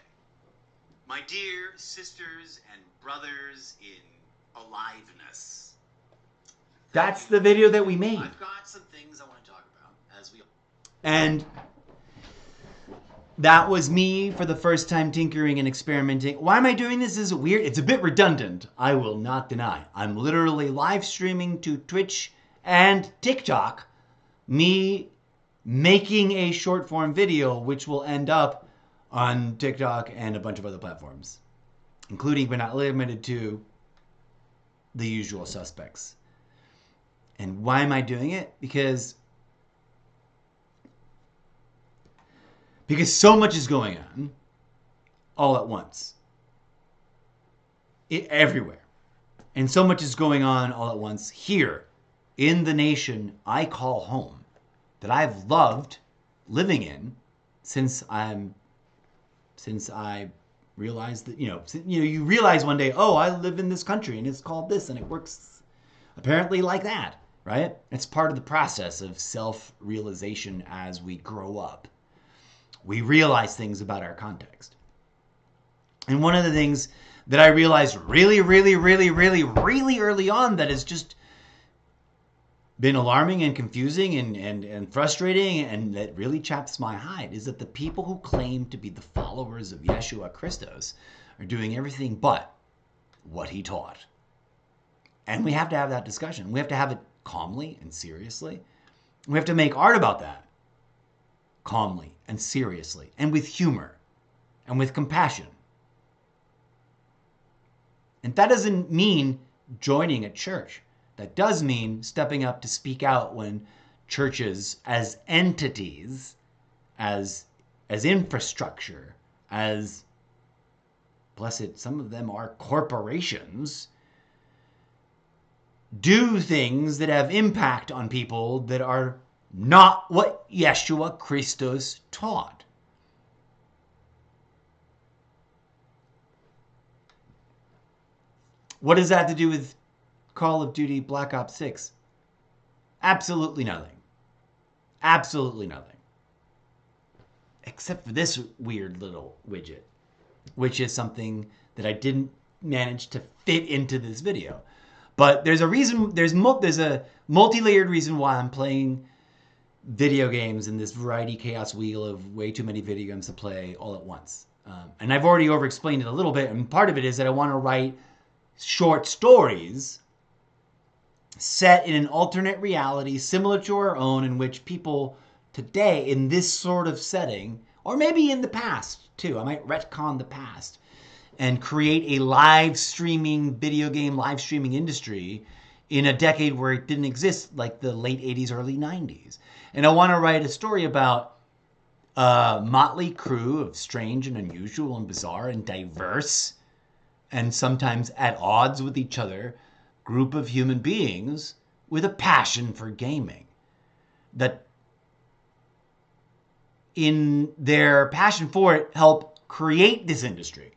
A: My dear sisters and brothers in aliveness. That's the video that we made. I've got some things I want to talk about as we... And that was me for the first time tinkering and experimenting. Why am I doing this? Is it weird? It's a bit redundant. I will not deny. I'm literally live streaming to Twitch and TikTok, me making a short form video, which will end up on TikTok and a bunch of other platforms, including but not limited to the usual suspects. And why am I doing it? Because so much is going on all at once, everywhere. And so much is going on all at once here in the nation I call home, that I've loved living in since I Realize that, you realize one day, oh, I live in this country and it's called this and it works apparently like that, right? It's part of the process of self-realization as we grow up. We realize things about our context. And one of the things that I realized really, really, really, really, really early on that has just been alarming and confusing and frustrating and that really chaps my hide is that the people who claim to be the followers of Yeshua Christos are doing everything but what he taught. And we have to have that discussion. We have to have it calmly and seriously. We have to make art about that calmly and seriously and with humor and with compassion. And that doesn't mean joining a church. That does mean stepping up to speak out when churches as entities, as infrastructure, as, blessed, some of them are corporations, do things that have impact on people that are not what Yeshua Christos taught. What does that have to do with Call of Duty Black Ops 6? Absolutely nothing. Absolutely nothing. Except for this weird little widget, which is something that I didn't manage to fit into this video. But there's a reason, there's a multi-layered reason why I'm playing video games in this variety chaos wheel of way too many video games to play all at once. And I've already over-explained it a little bit, and part of it is that I want to write short stories set in an alternate reality similar to our own, in which people today in this sort of setting, or maybe in the past too, I might retcon the past and create a live streaming, video game live streaming industry in a decade where it didn't exist, like the late 80s, early 90s. And I want to write a story about a motley crew of strange and unusual and bizarre and diverse and sometimes at odds with each other group of human beings with a passion for gaming, that in their passion for it help create this industry,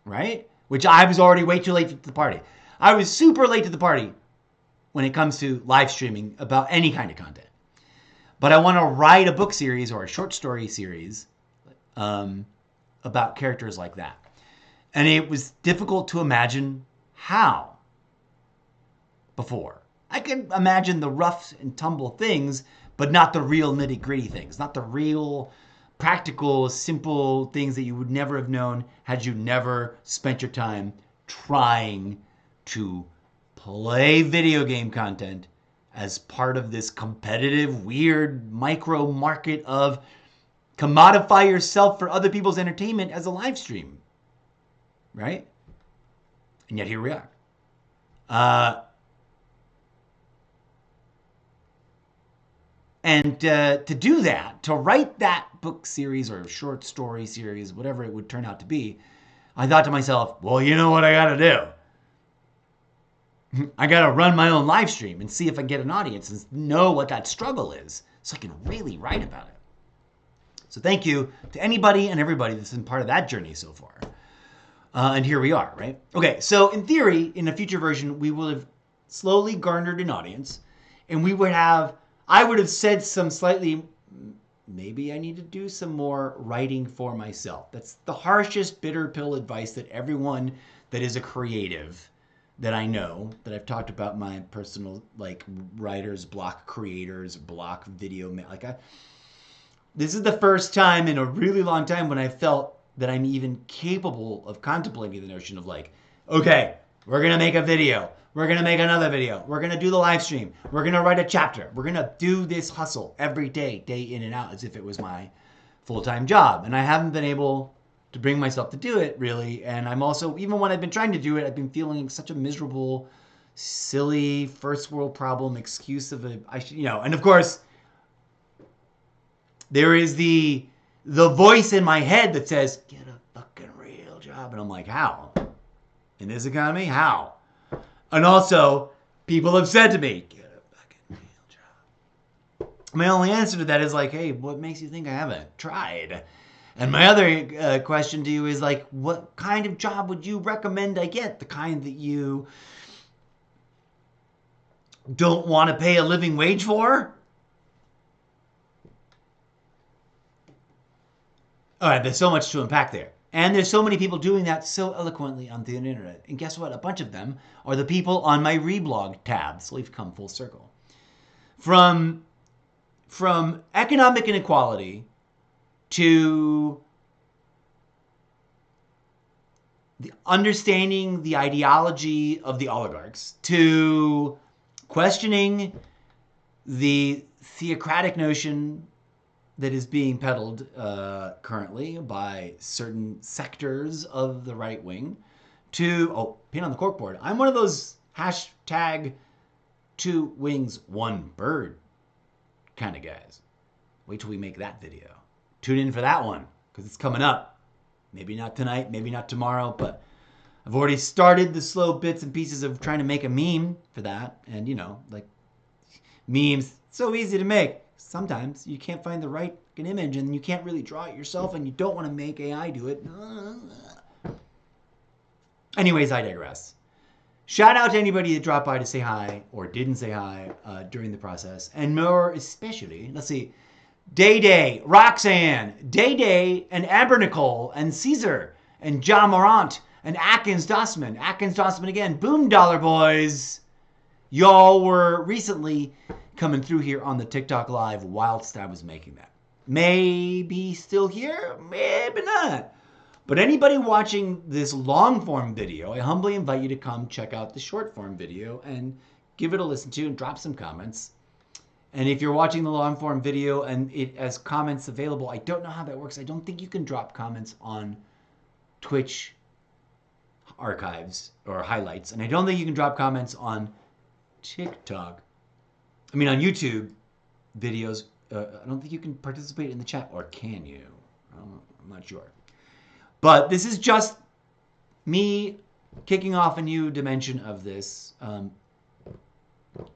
A: right? Which I was already way too late to the party. I was super late to the party when it comes to live streaming about any kind of content. But I want to write a book series or a short story series about characters like that. And it was difficult to imagine how before. I could imagine the rough and tumble things, but not the real nitty-gritty things, not the real practical, simple things that you would never have known had you never spent your time trying to play video game content as part of this competitive, weird micro market of commodify yourself for other people's entertainment as a live stream, right? And yet here we are. And to do that, to write that book series or short story series, whatever it would turn out to be, I thought to myself, well, you know what I got to do? I got to run my own live stream and see if I get an audience and know what that struggle is so I can really write about it. So thank you to anybody and everybody that's been part of that journey so far. And here we are, right? Okay, so in theory, in a future version, we will have slowly garnered an audience, and I would have said some slightly, maybe I need to do some more writing for myself. That's the harshest bitter pill advice that everyone that is a creative that I know, that I've talked about my personal, like, writers, block creators, block video, this is the first time in a really long time when I felt that I'm even capable of contemplating the notion of like, okay, we're going to make a video. We're going to make another video. We're going to do the live stream. We're going to write a chapter. We're going to do this hustle every day, day in and out, as if it was my full-time job. And I haven't been able to bring myself to do it, really. And I'm also, even when I've been trying to do it, I've been feeling such a miserable, silly, first world problem excuse of and of course, there is the voice in my head that says, get a fucking real job. And I'm like, how? In this economy? How? And also, people have said to me, get a fucking real job. My only answer to that is like, hey, what makes you think I haven't tried? And my other question to you is like, what kind of job would you recommend I get? The kind that you don't want to pay a living wage for? All right, there's so much to unpack there. And there's so many people doing that so eloquently on the internet. And guess what? A bunch of them are the people on my reblog tab. So we've come full circle. From economic inequality to the understanding the ideology of the oligarchs, to questioning the theocratic notion that is being peddled currently by certain sectors of the right wing, to, pin on the corkboard, I'm one of those hashtag 2 wings, 1 bird kind of guys. Wait till we make that video. Tune in for that one, because it's coming up. Maybe not tonight, maybe not tomorrow, but I've already started the slow bits and pieces of trying to make a meme for that. And, like memes, so easy to make. Sometimes you can't find the right image and you can't really draw it yourself and you don't want to make AI do it. Anyways, I digress. Shout out to anybody that dropped by to say hi or didn't say hi during the process. And more especially, let's see, Day, Roxanne, Day, and Amber Nicole, and Caesar, and John Morant, and Atkins Dossman again, Boom Dollar Boys. Y'all were recently coming through here on the TikTok Live whilst I was making that. Maybe still here, maybe not. But anybody watching this long form video, I humbly invite you to come check out the short form video and give it a listen to and drop some comments. And if you're watching the long form video and it has comments available, I don't know how that works. I don't think you can drop comments on Twitch archives or highlights. And I don't think you can drop comments on TikTok. I mean, on YouTube videos. I don't think you can participate in the chat, or can you? I'm not sure. But this is just me kicking off a new dimension of this.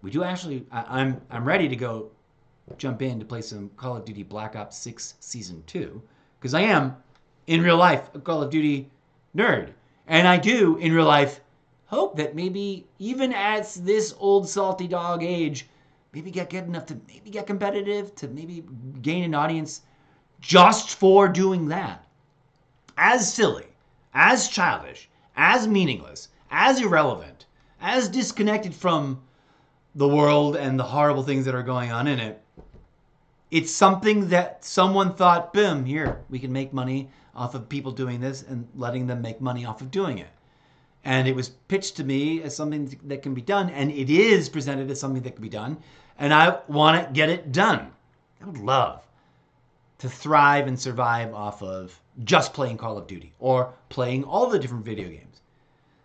A: We do actually, I'm ready to go jump in to play some Call of Duty Black Ops 6 Season 2, because I am, in real life, a Call of Duty nerd. And I do, in real life, hope that maybe, even at this old salty dog age, maybe get good enough to maybe get competitive, to maybe gain an audience just for doing that. As silly, as childish, as meaningless, as irrelevant, as disconnected from the world and the horrible things that are going on in it. It's something that someone thought, boom, here, we can make money off of people doing this and letting them make money off of doing it. And it was pitched to me as something that can be done, and it is presented as something that can be done, and I want to get it done. I would love to thrive and survive off of just playing Call of Duty or playing all the different video games.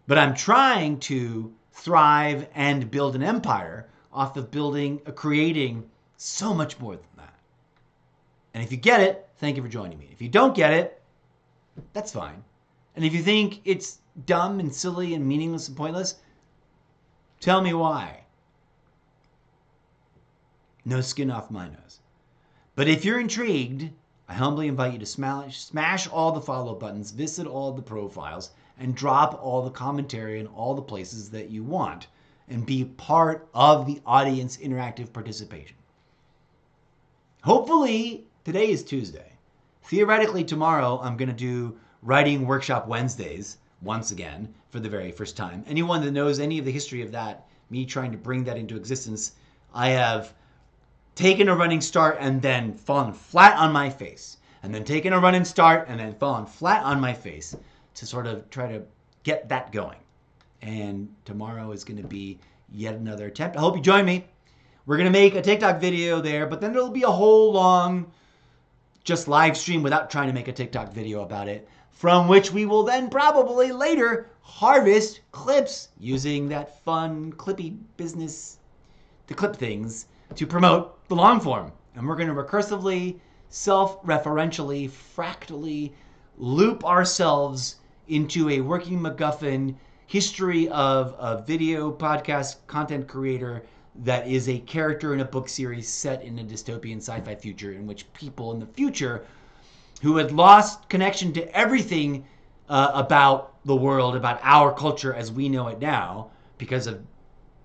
A: But I'm trying to thrive and build an empire off of creating so much more than that. And if you get it, thank you for joining me. If you don't get it, that's fine. And if you think it's dumb and silly and meaningless and pointless, tell me why. No skin off my nose. But if you're intrigued, I humbly invite you to smash all the follow buttons, visit all the profiles, and drop all the commentary in all the places that you want, and be part of the audience interactive participation. Hopefully, today is Tuesday. Theoretically, tomorrow I'm going to do Writing Workshop Wednesdays once again for the very first time. Anyone that knows any of the history of that, me trying to bring that into existence, I have taken a running start and then fallen flat on my face, and then taken a running start and then fallen flat on my face to sort of try to get that going. And tomorrow is going to be yet another attempt. I hope you join me. We're going to make a TikTok video there, but then it'll be a whole long just live stream without trying to make a TikTok video about it, from which we will then probably later harvest clips using that fun clippy business to clip things to promote the long form. And we're going to recursively, self-referentially, fractally loop ourselves into a working MacGuffin history of a video podcast content creator that is a character in a book series set in a dystopian sci-fi future in which people in the future who had lost connection to everything about the world, about our culture as we know it now, because of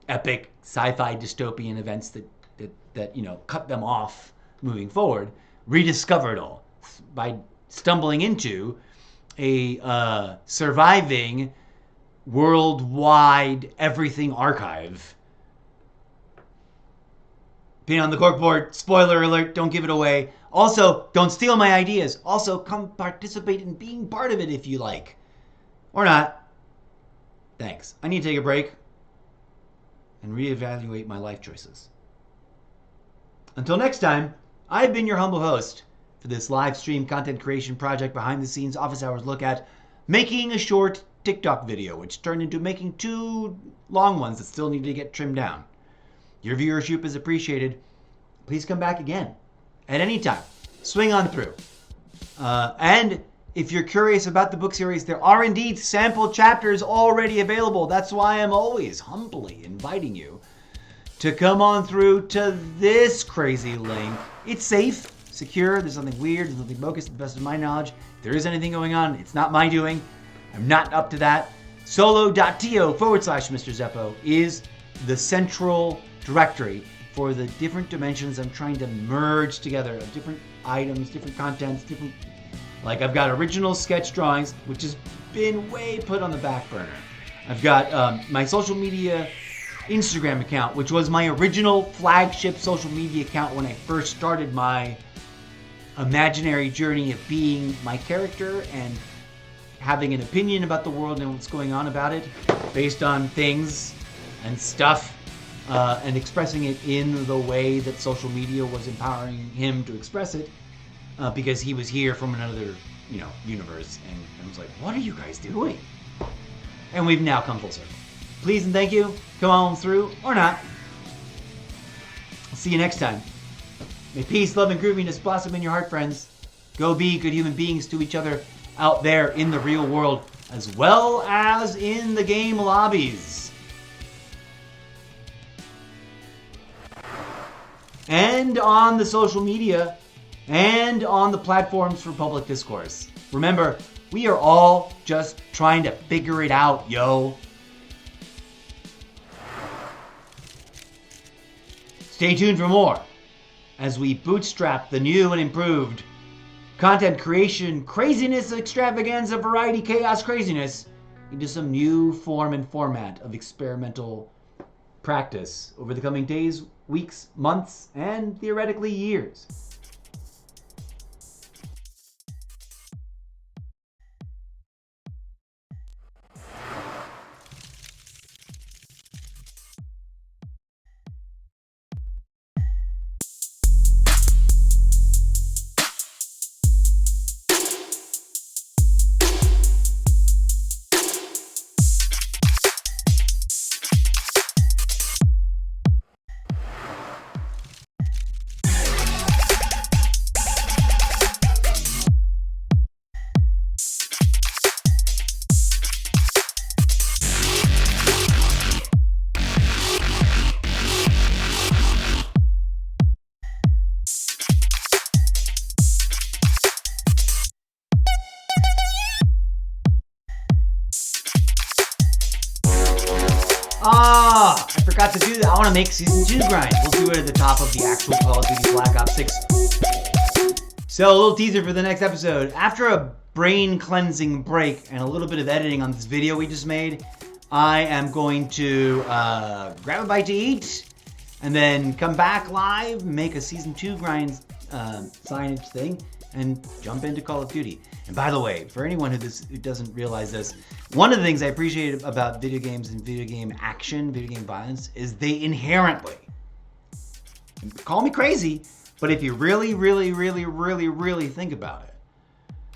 A: epic sci-fi dystopian events that cut them off moving forward, rediscover it all by stumbling into a surviving worldwide everything archive. Being on the corkboard, spoiler alert, don't give it away. Also, don't steal my ideas. Also, come participate in being part of it if you like. Or not. Thanks. I need to take a break and reevaluate my life choices. Until next time, I've been your humble host for this live stream content creation project behind the scenes office hours look at making a short TikTok video, which turned into making 2 long ones that still need to get trimmed down. Your viewership is appreciated. Please come back again at any time. Swing on through. And if you're curious about the book series, there are indeed sample chapters already available. That's why I'm always humbly inviting you to come on through to this crazy link. It's safe, secure. There's nothing weird. There's nothing bogus to the best of my knowledge. If there is anything going on, it's not my doing. I'm not up to that. Solo.to/Mr. Zeppo is the central directory for the different dimensions I'm trying to merge together of different items, different contents, different... Like, I've got original sketch drawings, which has been way put on the back burner. I've got my social media Instagram account, which was my original flagship social media account when I first started my imaginary journey of being my character and having an opinion about the world and what's going on about it based on things and stuff, and expressing it in the way that social media was empowering him to express it, because he was here from another, universe, and I was like, what are you guys doing? And we've now come full circle. Please and thank you. Come on through, or not. I'll see you next time. May peace, love, and grooviness blossom in your heart, friends. Go be good human beings to each other out there in the real world, as well as in the game lobbies. And on the social media, and on the platforms for public discourse. Remember, we are all just trying to figure it out, yo. Stay tuned for more as we bootstrap the new and improved content creation, craziness, extravaganza, variety, chaos, craziness into some new form and format of experimental practice over the coming days, weeks, months, and theoretically years. I forgot to do that. I want to make Season 2 grinds. We'll do it at the top of the actual Call of Duty Black Ops 6. So, a little teaser for the next episode. After a brain cleansing break and a little bit of editing on this video we just made, I am going to grab a bite to eat and then come back live, make a Season 2 grind signage thing, and jump into Call of Duty. And by the way, for anyone who doesn't realize this, one of the things I appreciate about video games and video game action, video game violence, is they inherently, call me crazy, but if you really, really, really, really, really think about it,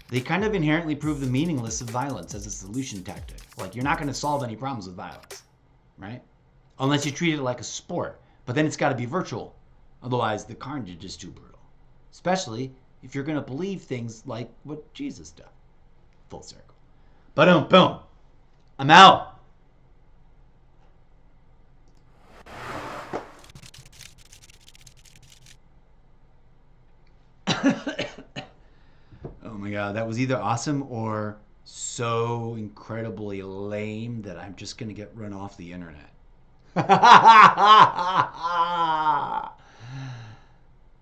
A: they kind of inherently prove the meaningless of violence as a solution tactic. Like, you're not going to solve any problems with violence, right? Unless you treat it like a sport. But then it's got to be virtual. Otherwise, the carnage is too brutal. Especially if you're going to believe things like what Jesus did. Full circle. Boom, boom. I'm out. Oh my god, that was either awesome or so incredibly lame that I'm just gonna get run off the internet.